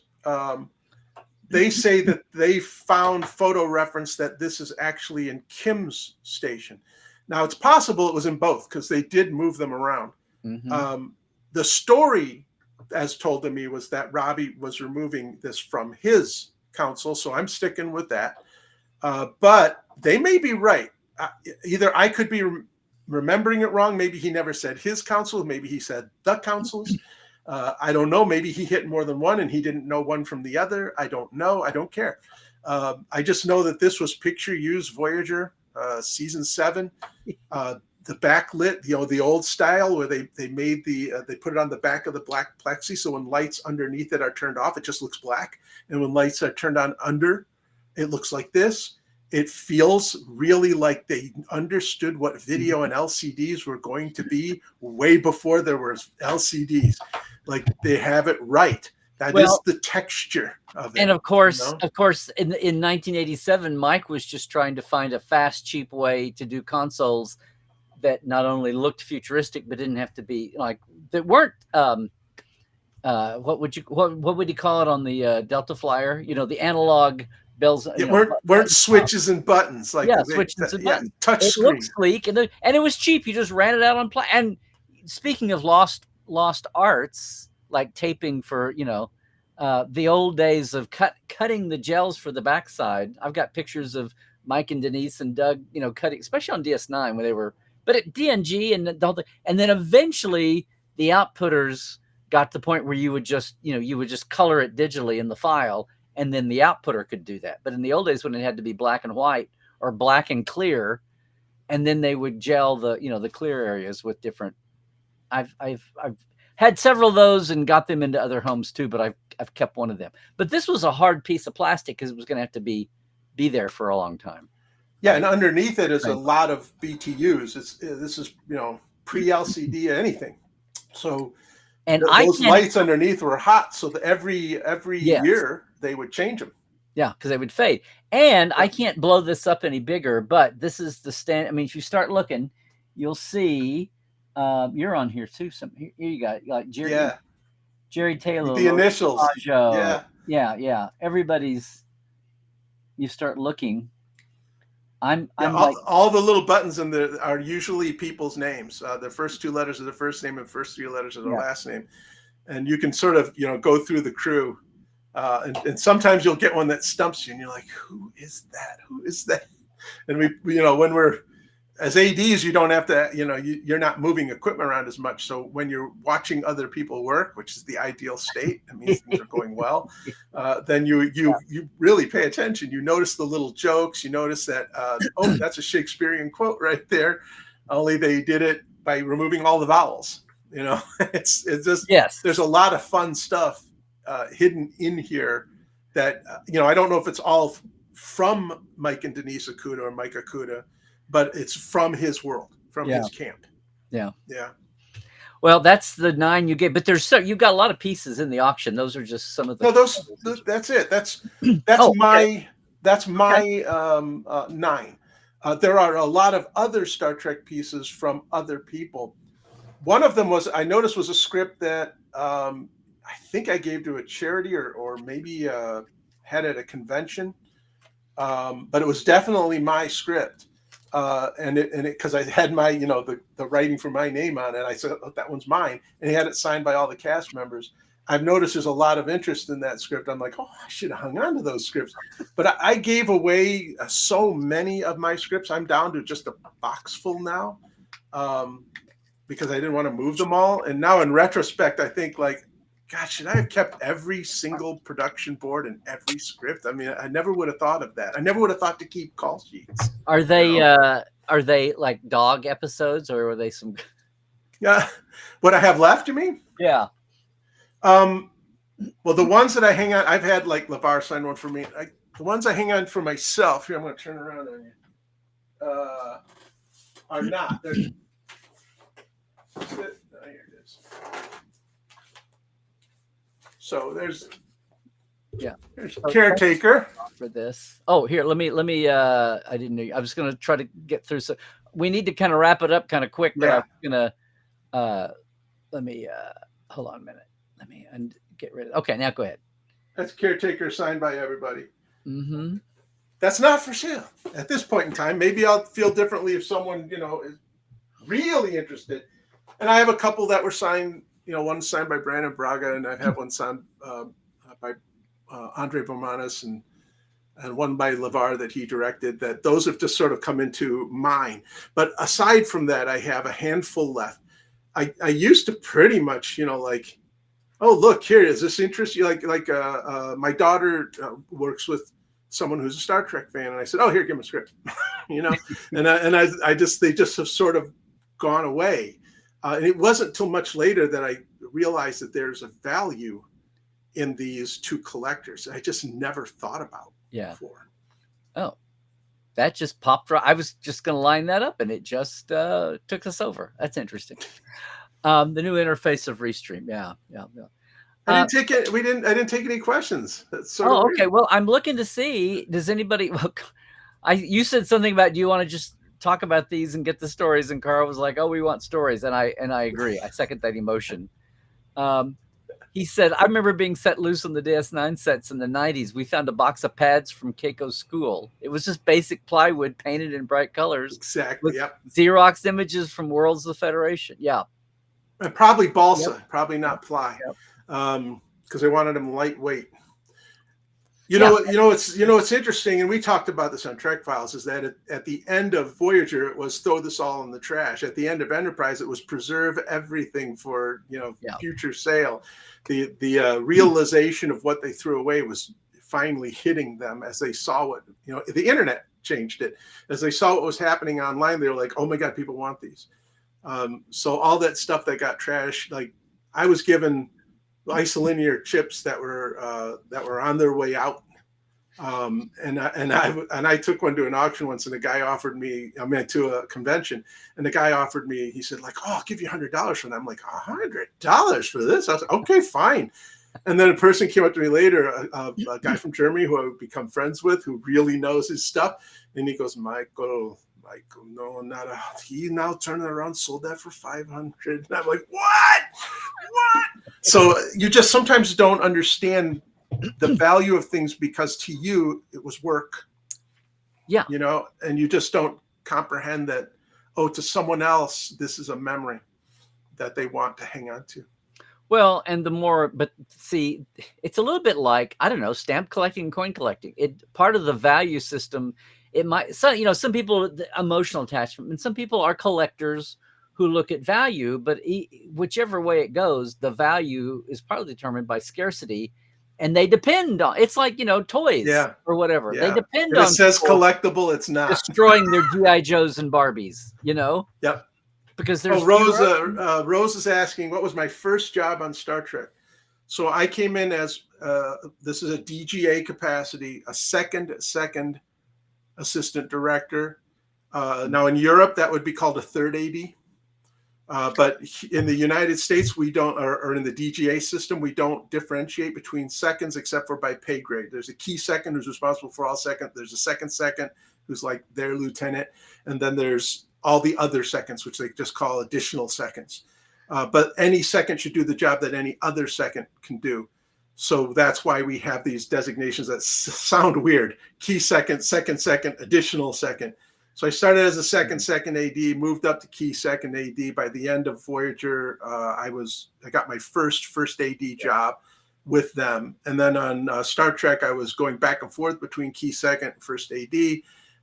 They say that they found photo reference that this is actually in Kim's station. Now, it's possible it was in both because they did move them around. Mm-hmm. The story, as told to me, was that Robbie was removing this from his council, so I'm sticking with that. But they may be right. Either I could be remembering it wrong. Maybe he never said his council. Maybe he said the councils. I don't know. Maybe he hit more than one and he didn't know one from the other. I don't know. I don't care. I just know that this was Picture Use Voyager, season 7. The backlit, the old style where they made they put it on the back of the black plexi, so when lights underneath it are turned off, it just looks black, and when lights are turned on under, it looks like this. It feels really like they understood what video and LCDs were going to be way before there was LCDs. Like they have it right. That is the texture of it. And of course, in 1987, Mike was just trying to find a fast, cheap way to do consoles that not only looked futuristic but didn't have to be like that weren't what would you call it on the Delta Flyer? The analog bells. Weren't switches and buttons like switches and buttons. Touch screen. It looked sleek and it was cheap. You just ran it out on play. And speaking of lost arts, like taping for the old days of cutting the gels for the backside. I've got pictures of Mike and Denise and Doug, cutting, especially on DS9 when they were. But at DNG and then eventually the outputters got to the point where you would just color it digitally in the file, and then the outputter could do that. But in the old days when it had to be black and white or black and clear, and then they would gel the clear areas with different. I've had several of those and got them into other homes too, but I've kept one of them. But this was a hard piece of plastic because it was going to have to be there for a long time. Yeah, and underneath it is a lot of BTUs. This is pre-LCD anything. So those lights underneath were hot. So every year they would change them. Yeah, because they would fade. And I can't blow this up any bigger, but this is the stand. I mean, if you start looking, you'll see. You're on here too. Here you got like Jerry Taylor, the initials. Yeah. Everybody's. You start looking. I'm like all the little buttons in there are usually people's names. The first 2 letters of the first name and first 3 letters of the last name, and you can sort of go through the crew, and sometimes you'll get one that stumps you, and you're like, who is that? Who is that? And we when we're as ADs, you don't have to, you're not moving equipment around as much. So when you're watching other people work, which is the ideal state, it means things are going well. Then you really pay attention. You notice the little jokes. You notice that, that's a Shakespearean quote right there. Only they did it by removing all the vowels. It's just, there's a lot of fun stuff hidden in here that, I don't know if it's all from Mike and Denise Okuda or Mike Okuda, but it's from his world, from his camp. Yeah. Well, that's the 9 you get, but you've got a lot of pieces in the auction. Those are just some of the. No, that's it. That's my 9. There are a lot of other Star Trek pieces from other people. One of them was a script that I think I gave to a charity or maybe had at a convention, but it was definitely my script. And because I had my, the writing for my name on it, I said, that one's mine. And he had it signed by all the cast members. I've noticed there's a lot of interest in that script. I'm like, I should have hung on to those scripts. But I gave away so many of my scripts. I'm down to just a box full now because I didn't want to move them all. And now in retrospect, I think God, should I have kept every single production board and every script? I mean, I never would have thought of that. I never would have thought to keep call sheets. Are they like dog episodes, or are they some? Yeah, what I have left, you mean? Yeah. Well, the ones that I hang on, I've had like LeVar sign one for me. The ones I hang on for myself, here I'm going to turn around on you, are not. Here it is. So there's Caretaker for this. Oh, here, let me I didn't know. I was going to try to get through. So we need to kind of wrap it up kind of quick, but I'm going to let me hold on a minute. Let me get rid of. Okay, now go ahead. That's Caretaker signed by everybody. Mm-hmm. That's not for sale at this point in time. Maybe I'll feel differently if someone, is really interested. And I have a couple that were signed. One signed by Brandon Braga, and I have one signed by Andre Bomanis, and and one by LeVar that he directed. That those have just sort of come into mine. But aside from that, I have a handful left. I used to pretty much, like, oh, look, here, is this interest you? My daughter works with someone who's a Star Trek fan, and I said, oh, here, give him a script, they just have sort of gone away. And it wasn't until much later that I realized that there's a value in these two collectors I just never thought about before. Oh, that just popped right. I was just going to line that up, and it just took us over. That's interesting. The new interface of Restream. Yeah. I didn't take any questions. That's sort of weird. Okay. Well, I'm looking to see, does anybody, you said something about, do you want to just talk about these and get the stories? And Carl was like, oh, we want stories. And I agree. I second that emotion. He said, I remember being set loose on the DS9 sets in the 90s. We found a box of pads from Keiko's school. It was just basic plywood painted in bright colors. Exactly. Yep. Xerox images from Worlds of the Federation. Yeah. And probably balsa, probably not ply. Because they wanted them lightweight. It's interesting, and we talked about this on Trek Files, is that at the end of Voyager, it was throw this all in the trash. At the end of Enterprise, it was preserve everything for future sale. The realization of what they threw away was finally hitting them as they saw what the internet changed it. As they saw what was happening online, they were like, oh my God, people want these. So all that stuff that got trashed, like I was given isolinear chips that were on their way out, and I took one to an auction once, and the guy offered me, to a convention, and the guy offered me, he said like, oh, I'll give you $100 for that. I'm like, $100 for this? I was like, okay, fine. And then a person came up to me later, a guy from Germany who I've become friends with, who really knows his stuff, and he goes, Michael, no, not a. He now turned it around, sold that for $500. And I'm like, what? So you just sometimes don't understand the value of things because to you it was work. Yeah. And you just don't comprehend that. Oh, to someone else, this is a memory that they want to hang on to. Well, and but see, it's a little bit like, I don't know, stamp collecting and coin collecting. Part of the value system. It might, some people, emotional attachment, and some people are collectors who look at value, but whichever way it goes, the value is partly determined by scarcity, and they depend on, it's like, toys or whatever. They depend on. It says collectible, it's not. Destroying their G.I. Joes and Barbies, Yep. Because there's. Rose is asking, what was my first job on Star Trek? So I came in as, this is a DGA capacity, a second assistant director. Now in Europe, that would be called a third AD. But in the United States, we don't, or in the DGA system, we don't differentiate between seconds except for by pay grade. There's a key second who's responsible for all second. There's a second who's like their lieutenant. And then there's all the other seconds, which they just call additional seconds. But any second should do the job that any other second can do. So that's why we have these designations that sound weird. Key second, second, additional second. So I started as a second AD, moved up to key second AD. By the end of Voyager, I got my first AD job with them. And then on Star Trek, I was going back and forth between key second and first AD.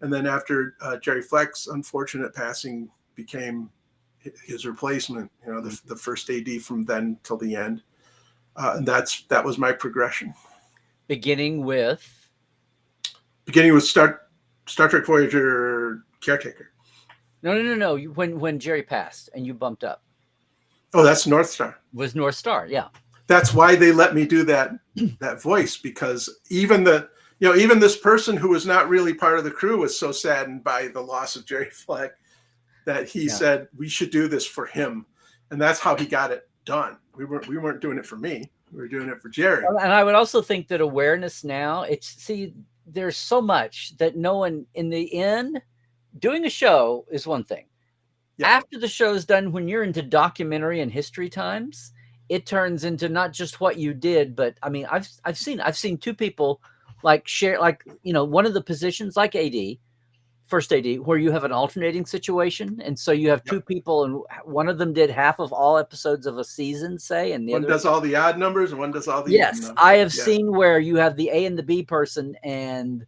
And then after Jerry Fleck's unfortunate passing became his replacement, the first AD from then till the end. And that was my progression. Beginning with Star Trek Voyager caretaker. No. When Jerry passed and you bumped up. Oh, that's North Star. Was North Star, yeah. That's why they let me do that voice, because even this person who was not really part of the crew was so saddened by the loss of Jerry Fleck that he said we should do this for him, and that's how he got it done. We weren't doing it for me. We were doing it for Jerry. And I would also think that awareness now, there's so much that no one, in the end, doing a show is one thing. Yeah. After the show's done, when you're into documentary and history times, it turns into not just what you did, but I mean, I've seen two people share, one of the positions like AD, first AD, where you have an alternating situation. And so you have two people, and one of them did half of all episodes of a season, say, and the one other does all the odd numbers and one does all the even numbers. I have seen where you have the A and the B person, and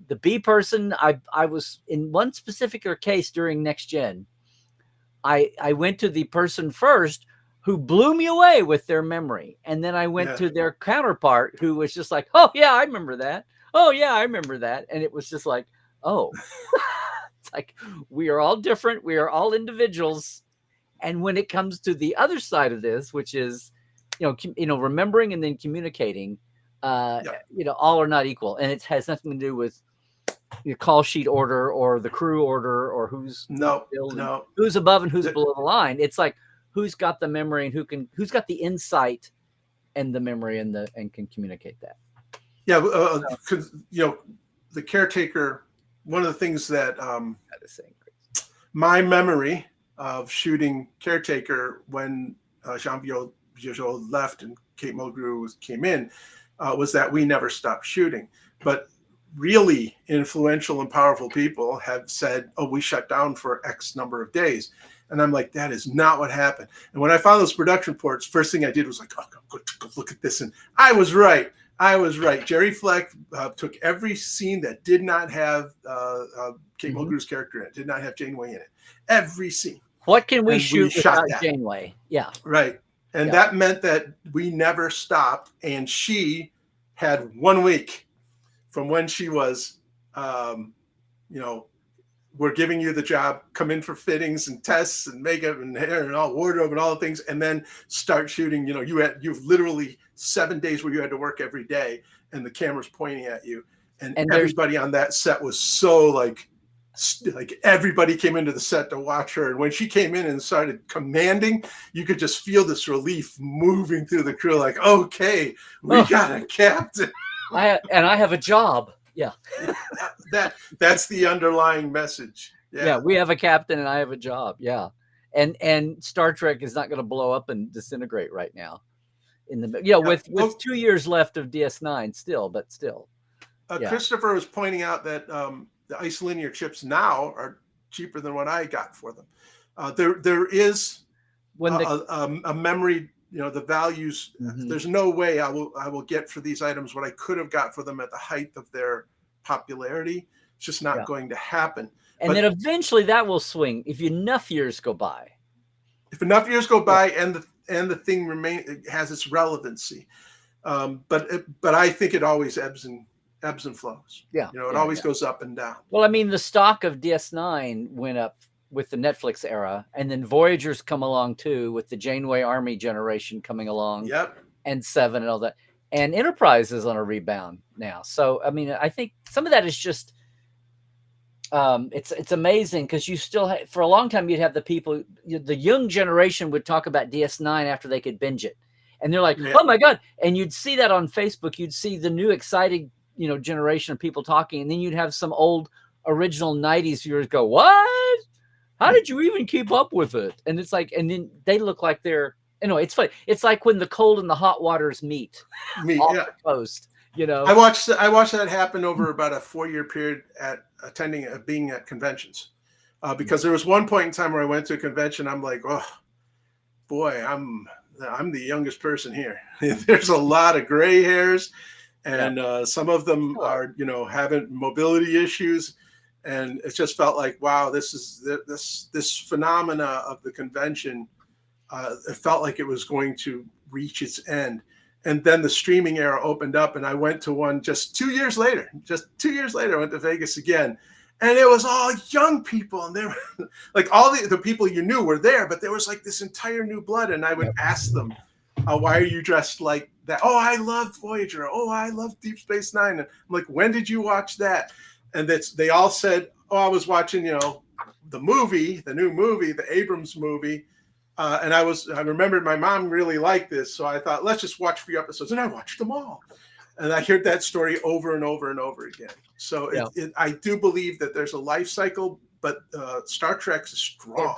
the B person, I was in one specific case during Next Gen. I went to the person first who blew me away with their memory. And then I went to their counterpart who was just like, oh yeah, I remember that. Oh yeah, I remember that. And it was just like, oh, it's like, we are all different. We are all individuals. And when it comes to the other side of this, which is, remembering and then communicating, all are not equal. And it has nothing to do with your call sheet order or the crew order or who's who's above and who's below the line. It's like, who's got the memory and who's got the insight and the memory and can communicate that. Yeah. The caretaker, one of the things that my memory of shooting caretaker when Jean Vieux left and Kate Mulgrew came in was that we never stopped shooting. But really influential and powerful people have said, oh, we shut down for X number of days. And I'm like, that is not what happened. And when I found those production reports, first thing I did was like, oh, go look at this. And I was right. Jerry Fleck took every scene that did not have Kate Mulgrew's character in it, did not have Janeway in it. Every scene. What can we shoot without Janeway? Yeah. Right. And that meant that we never stopped. And she had 1 week from when she was, we're giving you the job, come in for fittings and tests and makeup and hair and all wardrobe and all the things, and then start shooting. You've literally 7 days where you had to work every day and the camera's pointing at you. And everybody on that set was so like everybody came into the set to watch her. And when she came in and started commanding, you could just feel this relief moving through the crew. Like, okay, we got a captain. I have a job. Yeah. That's the underlying message. Yeah. We have a captain and I have a job. Yeah. And Star Trek is not going to blow up and disintegrate right now with 2 years left of DS9 still. Christopher was pointing out that the Ice Linear chips now are cheaper than what I got for them. There is a memory, the values. There's no way I will get for these items what I could have got for them at the height of their popularity. It's just not going to happen. And then eventually that will swing if enough years go by. If enough years go by and the thing has its relevancy. But I think it always ebbs and flows. Yeah. It always goes up and down. Well, I mean, the stock of DS9 went up with the Netflix era, and then Voyager's come along too with the Janeway Army generation coming along. Yep. And 7 and all that. And Enterprise is on a rebound now. So, I mean, I think some of that is just, it's amazing because you still for a long time, you'd have the people, the young generation would talk about DS9 after they could binge it. And they're like, oh my God. And you'd see that on Facebook. You'd see the new exciting, generation of people talking. And then you'd have some old original 90s viewers go, what? How did you even keep up with it? And it's like, and then they look like they're, it's funny. It's like when the cold and the hot waters meet. Off the coast, I watched that happen over about a 4-year period at being at conventions, because there was one point in time where I went to a convention. I'm like, oh boy, I'm the youngest person here. There's a lot of gray hairs, and some of them are, having mobility issues. And it just felt like, wow, this phenomena of the convention. It felt like it was going to reach its end. And then the streaming era opened up, and I went to one just 2 years later. I went to Vegas again. And it was all young people. And they were like, all the people you knew were there, but there was like this entire new blood. And I would ask them, why are you dressed like that? Oh, I love Voyager. Oh, I love Deep Space Nine. And I'm like, when did you watch that? And they all said, oh, I was watching, the new movie, the Abrams movie. And I remembered my mom really liked this. So I thought, let's just watch a few episodes. And I watched them all. And I heard that story over and over and over again. So I do believe that there's a life cycle, but Star Trek is strong.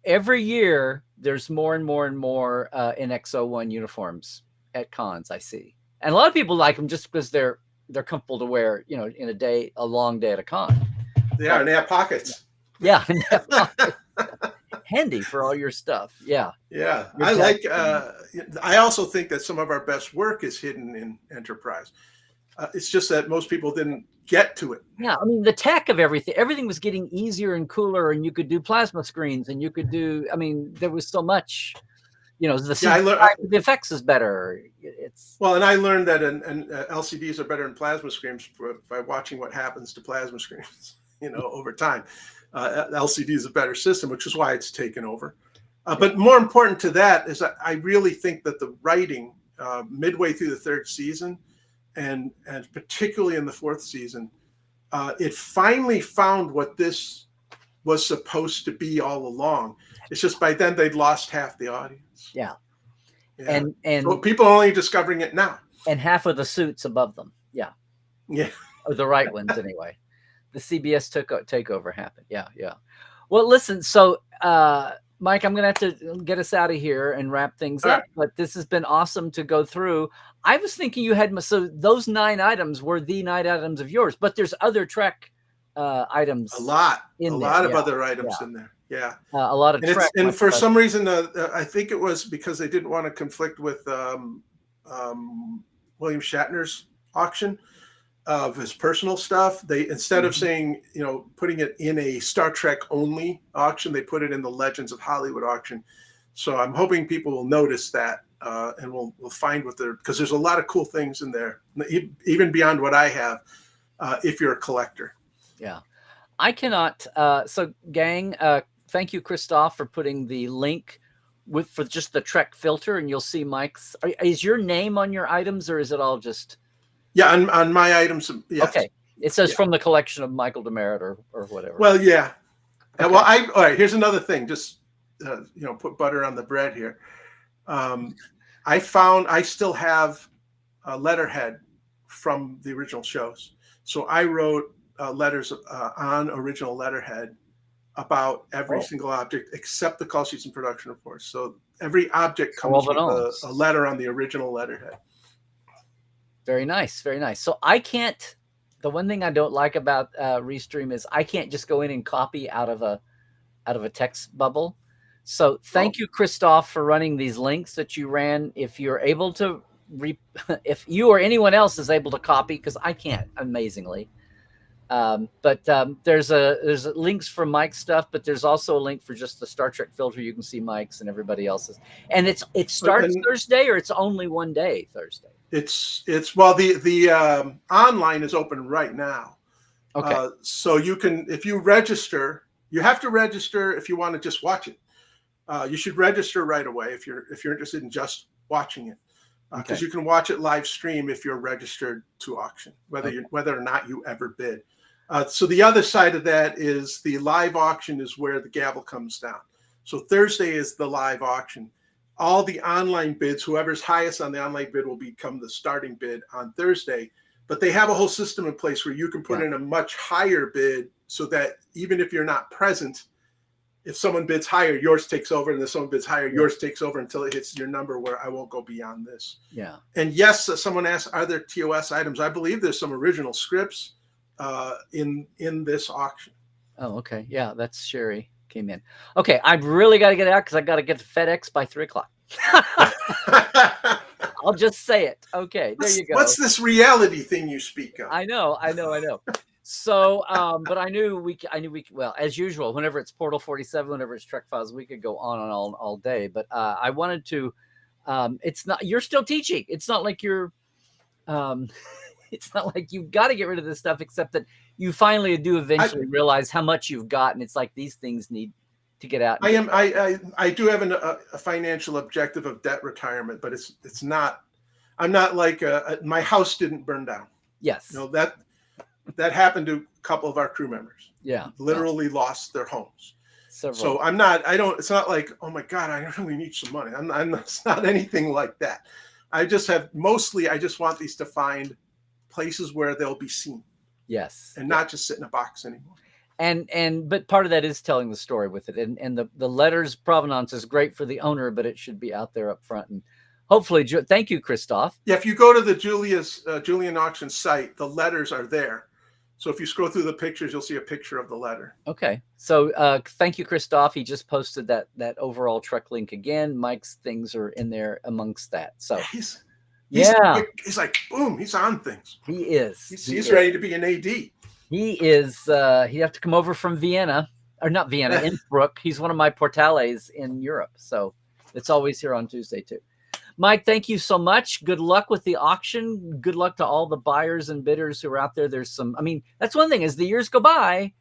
Every year, there's more and more and more NX-01 uniforms at cons, I see. And a lot of people like them just because they're comfortable to wear, in a long day at a con. Yeah, and they have pockets. Yeah, and they have pockets. Handy for all your stuff. Yeah. I also think that some of our best work is hidden in Enterprise. It's just that most people didn't get to it. Yeah, I mean, the tech of everything was getting easier and cooler, and you could do plasma screens, and you could do, I mean, there was so much, the the effects is better. Well, and I learned that LCDs are better than plasma screens by watching what happens to plasma screens, over time. LCD is a better system, which is why it's taken over. But more important to that is I really think that the writing midway through the third season, and particularly in the fourth season, it finally found what this was supposed to be all along. It's just by then they'd lost half the audience. Yeah. And so people are only discovering it now. And half of the suits above them. Yeah. Yeah. Or the right ones anyway. The CBS takeover happened. Yeah, yeah. Well, listen, so Mike, I'm going to have to get us out of here and wrap things up. Right. But this has been awesome to go through. I was thinking you had, so those 9 items were the 9 items of yours, but there's other Trek items. A lot of other items in there. Yeah. A lot of Trek. And for some reason, I think it was because they didn't want to conflict with William Shatner's auction of his personal stuff. They, instead of saying, putting it in a Star Trek only auction, they put it in the Legends of Hollywood auction. So I'm hoping people will notice that and we'll find what they're, because there's a lot of cool things in there, even beyond what I have, if you're a collector. Yeah. I cannot. So gang, thank you, Christoph, for putting the link for just the Trek filter, and you'll see Mike's. Is your name on your items, or is it all just? Yeah, on my items. Yes. Okay. It says from the collection of Michael Demerrit or whatever. Well, yeah. Okay. Well, all right. Here's another thing. Just put butter on the bread here. I still have a letterhead from the original shows. So I wrote letters on original letterhead about every single object except the call sheets in production reports. So every object comes with a letter on the original letterhead. Very nice. Very nice. So I can't, the one thing I don't like about Restream is I can't just go in and copy out of a text bubble. So thank you, Christoph, for running these links that you ran. If you're able to, if you or anyone else is able to copy, because I can't, amazingly. But there's links for Mike's stuff, but there's also a link for just the Star Trek filter. You can see Mike's and everybody else's. And it starts Thursday, or it's only one day Thursday? Well, the online is open right now. Okay. So you can, if you register, you have to register if you want to just watch it. You should register right away if you're interested in just watching it, because you can watch it live stream if you're registered to auction, whether or not you ever bid. So the other side of that is the live auction is where the gavel comes down. So Thursday is the live auction. All the online bids, whoever's highest on the online bid will become the starting bid on Thursday. But they have a whole system in place where you can put in a much higher bid so that even if you're not present, if someone bids higher, yours takes over, and if someone bids higher, yours takes over until it hits your number where I won't go beyond this. Yeah. And yes, someone asked, are there TOS items? I believe there's some original scripts in this auction. Oh, okay. Yeah, that's Sherry came in. Okay, I've really got to get out because I got to get to FedEx by 3:00. I'll just say it. Okay, there you go. What's this reality thing you speak of? I know. So, but I knew we, well, as usual, whenever it's Portal 47, whenever it's Trek Files, we could go on and on all day. But I wanted to, it's not, you're still teaching. It's not like you're, it's not like you've got to get rid of this stuff, except that you finally do eventually realize how much you've got. And it's like these things need to get out. I do have a financial objective of debt retirement, but it's not, I'm not like, my house didn't burn down. Yes. That happened to a couple of our crew members. Yeah. Literally lost their homes. Several. So it's not like, oh my God, I really need some money. It's not anything like that. I just want these to find places where they'll be seen. Yes. And not just sit in a box anymore. But part of that is telling the story with it. And the letters provenance is great for the owner, but it should be out there up front. And hopefully, thank you, Christoph. Yeah, if you go to the Julien auction site, the letters are there. So if you scroll through the pictures, you'll see a picture of the letter. Okay. So thank you, Christoph. He just posted that overall Trek link again. Mike's things are in there amongst that. So He's like, boom, he's on things. He is. He's ready to be an AD. He is. He'd have to come over from Vienna, or not Vienna, Innsbruck. He's one of my portales in Europe. So it's always here on Tuesday, too. Mike, thank you so much. Good luck with the auction. Good luck to all the buyers and bidders who are out there. There's some, I mean, that's one thing. As the years go by,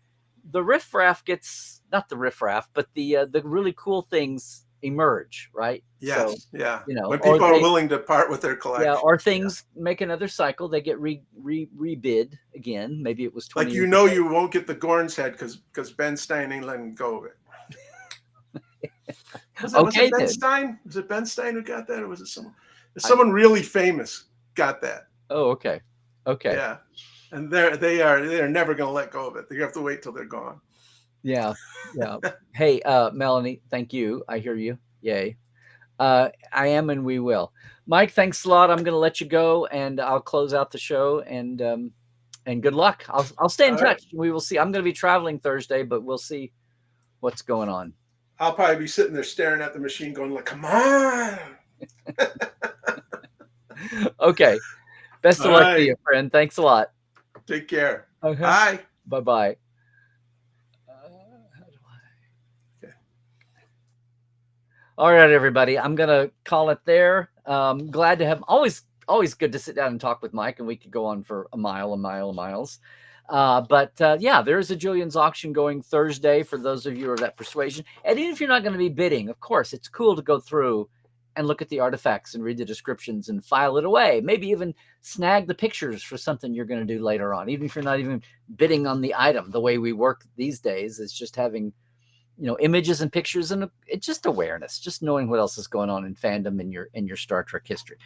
the riffraff gets, not the riffraff, but the really cool things emerge, right? Yes, so, yeah. You know, when people are willing to part with their collection. Yeah, or things make another cycle. They get rebid again. Maybe it was 20 like, you know, you won't get the Gorn's head because Ben Stein ain't letting go of it. Was it Ben Stein? Was it Ben Stein who got that, or was it someone really famous got that? Oh, okay. Yeah, and they're never going to let go of it. You have to wait till they're gone. Yeah. Hey, Melanie, thank you. I hear you. Yay. I am, and we will. Mike, thanks a lot. I'm going to let you go, and I'll close out the show. And good luck. I'll stay in touch. Right. We will see. I'm going to be traveling Thursday, but we'll see what's going on. I'll probably be sitting there staring at the machine going like, come on. Okay. Best of luck to you, friend. Thanks a lot. Take care. Okay. Bye. Bye-bye. Okay. All right, everybody. I'm going to call it there. Glad to have always good to sit down and talk with Mike, and we could go on for a mile of miles. But there is a Julien's auction going Thursday for those of you who are of that persuasion. And even if you're not going to be bidding, of course, it's cool to go through and look at the artifacts and read the descriptions and file it away. Maybe even snag the pictures for something you're going to do later on. Even if you're not even bidding on the item, the way we work these days is just having, images and pictures, and it's just awareness, just knowing what else is going on in fandom in your Star Trek history.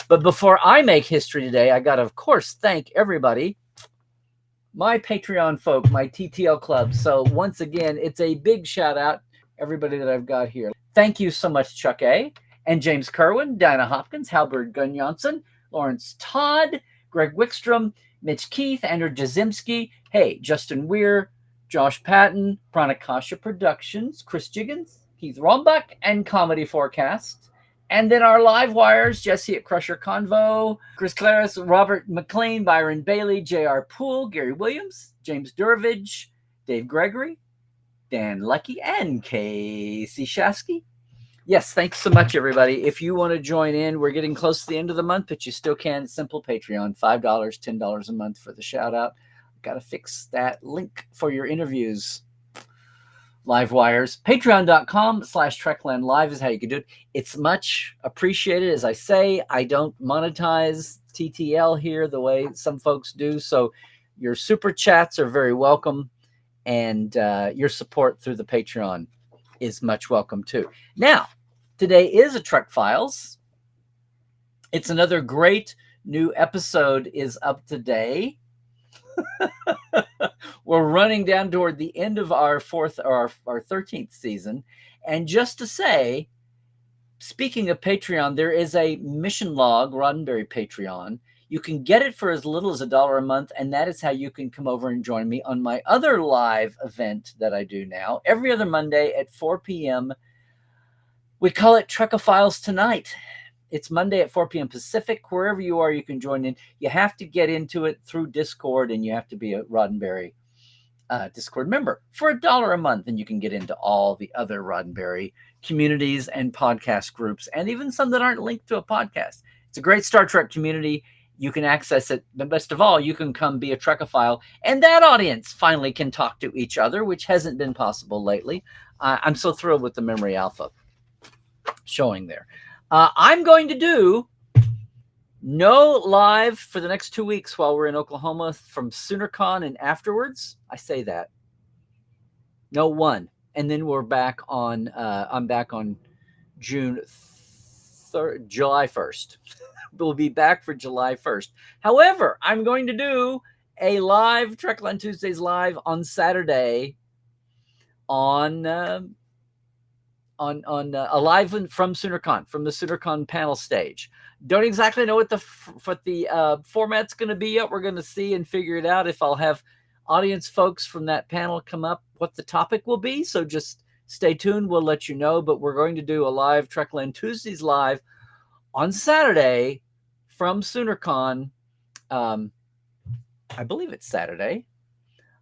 But before I make history today, I got to, of course, thank everybody. My Patreon folk, my TTL club. So once again, it's a big shout out, everybody that I've got here. Thank you so much, Chuck A. and James Kerwin, Dinah Hopkins, Halbert Gunnjonson, Lawrence Todd, Greg Wickstrom, Mitch Keith, Andrew Jazimski, Justin Weir, Josh Patton, Pranakasha Productions, Chris Jiggins, Keith Rombach, and Comedy Forecast. And then our live wires, Jesse at Crusher Convo, Chris Claris, Robert McLean, Byron Bailey, J.R. Poole, Gary Williams, James Durvage, Dave Gregory, Dan Lucky, and Casey Shasky. Yes, thanks so much, everybody. If you want to join in, we're getting close to the end of the month, but you still can. Simple Patreon, $5, $10 a month for the shout out. Got to fix that link for your interviews. Live wires, patreon.com/Trekland Live is how you can do it. It's much appreciated. As I say, I don't monetize TTL here the way some folks do. So your super chats are very welcome. And your support through the Patreon is much welcome too. Now, today is a Trek Files. It's another great new episode is up today. We're running down toward the end of our fourth or our 13th season. And just to say, speaking of Patreon, there is a mission log, Roddenberry Patreon. You can get it for as little as $1 a month, and that is how you can come over and join me on my other live event that I do now, every other Monday at 4 p.m. We call it Trekophiles Tonight. It's Monday at 4 p.m. Pacific. Wherever you are, you can join in. You have to get into it through Discord, and you have to be a Roddenberry Discord member for $1 a month, and you can get into all the other Roddenberry communities and podcast groups, and even some that aren't linked to a podcast. It's a great Star Trek community. You can access it, but best of all, you can come be a Trekophile, and that audience finally can talk to each other, which hasn't been possible lately. I'm so thrilled with the Memory Alpha showing there. I'm going to do no live for the next 2 weeks while we're in Oklahoma from SoonerCon and afterwards. I say that. No one. And then we're back on, I'm back on July 1st. We'll be back for July 1st. However, I'm going to do a live Trekland Tuesdays live on Saturday on a live from SoonerCon, from the SoonerCon panel stage. Don't exactly know what the format's going to be yet. We're going to see and figure it out. If I'll have audience folks from that panel come up, what the topic will be. So just stay tuned. We'll let you know. But we're going to do a live Trekland Tuesdays live on Saturday from SoonerCon. I believe it's Saturday.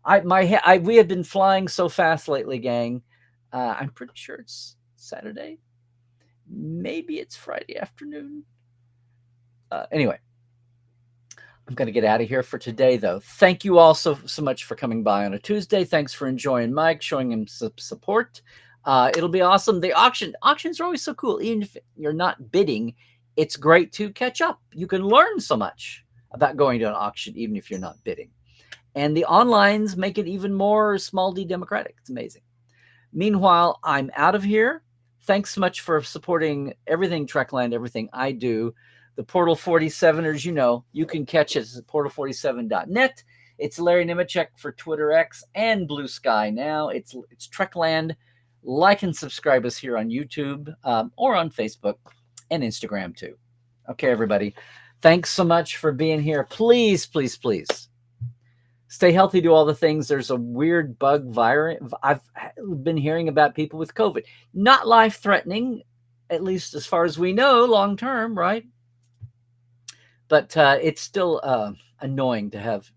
We have been flying so fast lately, gang. I'm pretty sure it's Saturday. Maybe it's Friday afternoon. Anyway, I'm going to get out of here for today, though. Thank you all so much for coming by on a Tuesday. Thanks for enjoying Mike, showing him some support. It'll be awesome. The auctions are always so cool. Even if you're not bidding, it's great to catch up. You can learn so much about going to an auction, even if you're not bidding. And the onlines make it even more small d democratic. It's amazing. Meanwhile, I'm out of here. Thanks so much for supporting everything Trekland, everything I do. The Portal 47ers, you know, you can catch us at portal47.net. It's Larry Nemecek for Twitter X and Blue Sky now. It's Trekland. Like and subscribe us here on YouTube or on Facebook and Instagram too. Okay, everybody. Thanks so much for being here. Please, please, please stay healthy, do all the things. There's a weird bug virus. I've been hearing about people with COVID. Not life-threatening, at least as far as we know, long-term, right? But it's still annoying to have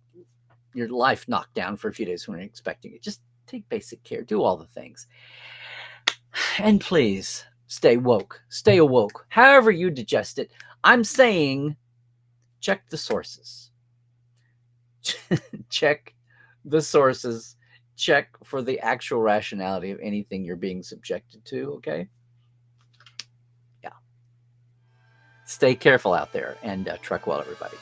your life knocked down for a few days when you're expecting it. Just take basic care. Do all the things. And please, stay woke. Stay awoke. However you digest it. I'm saying check the sources. Check the sources. Check for the actual rationality of anything you're being subjected to, okay? Yeah. Stay careful out there and trek well, everybody.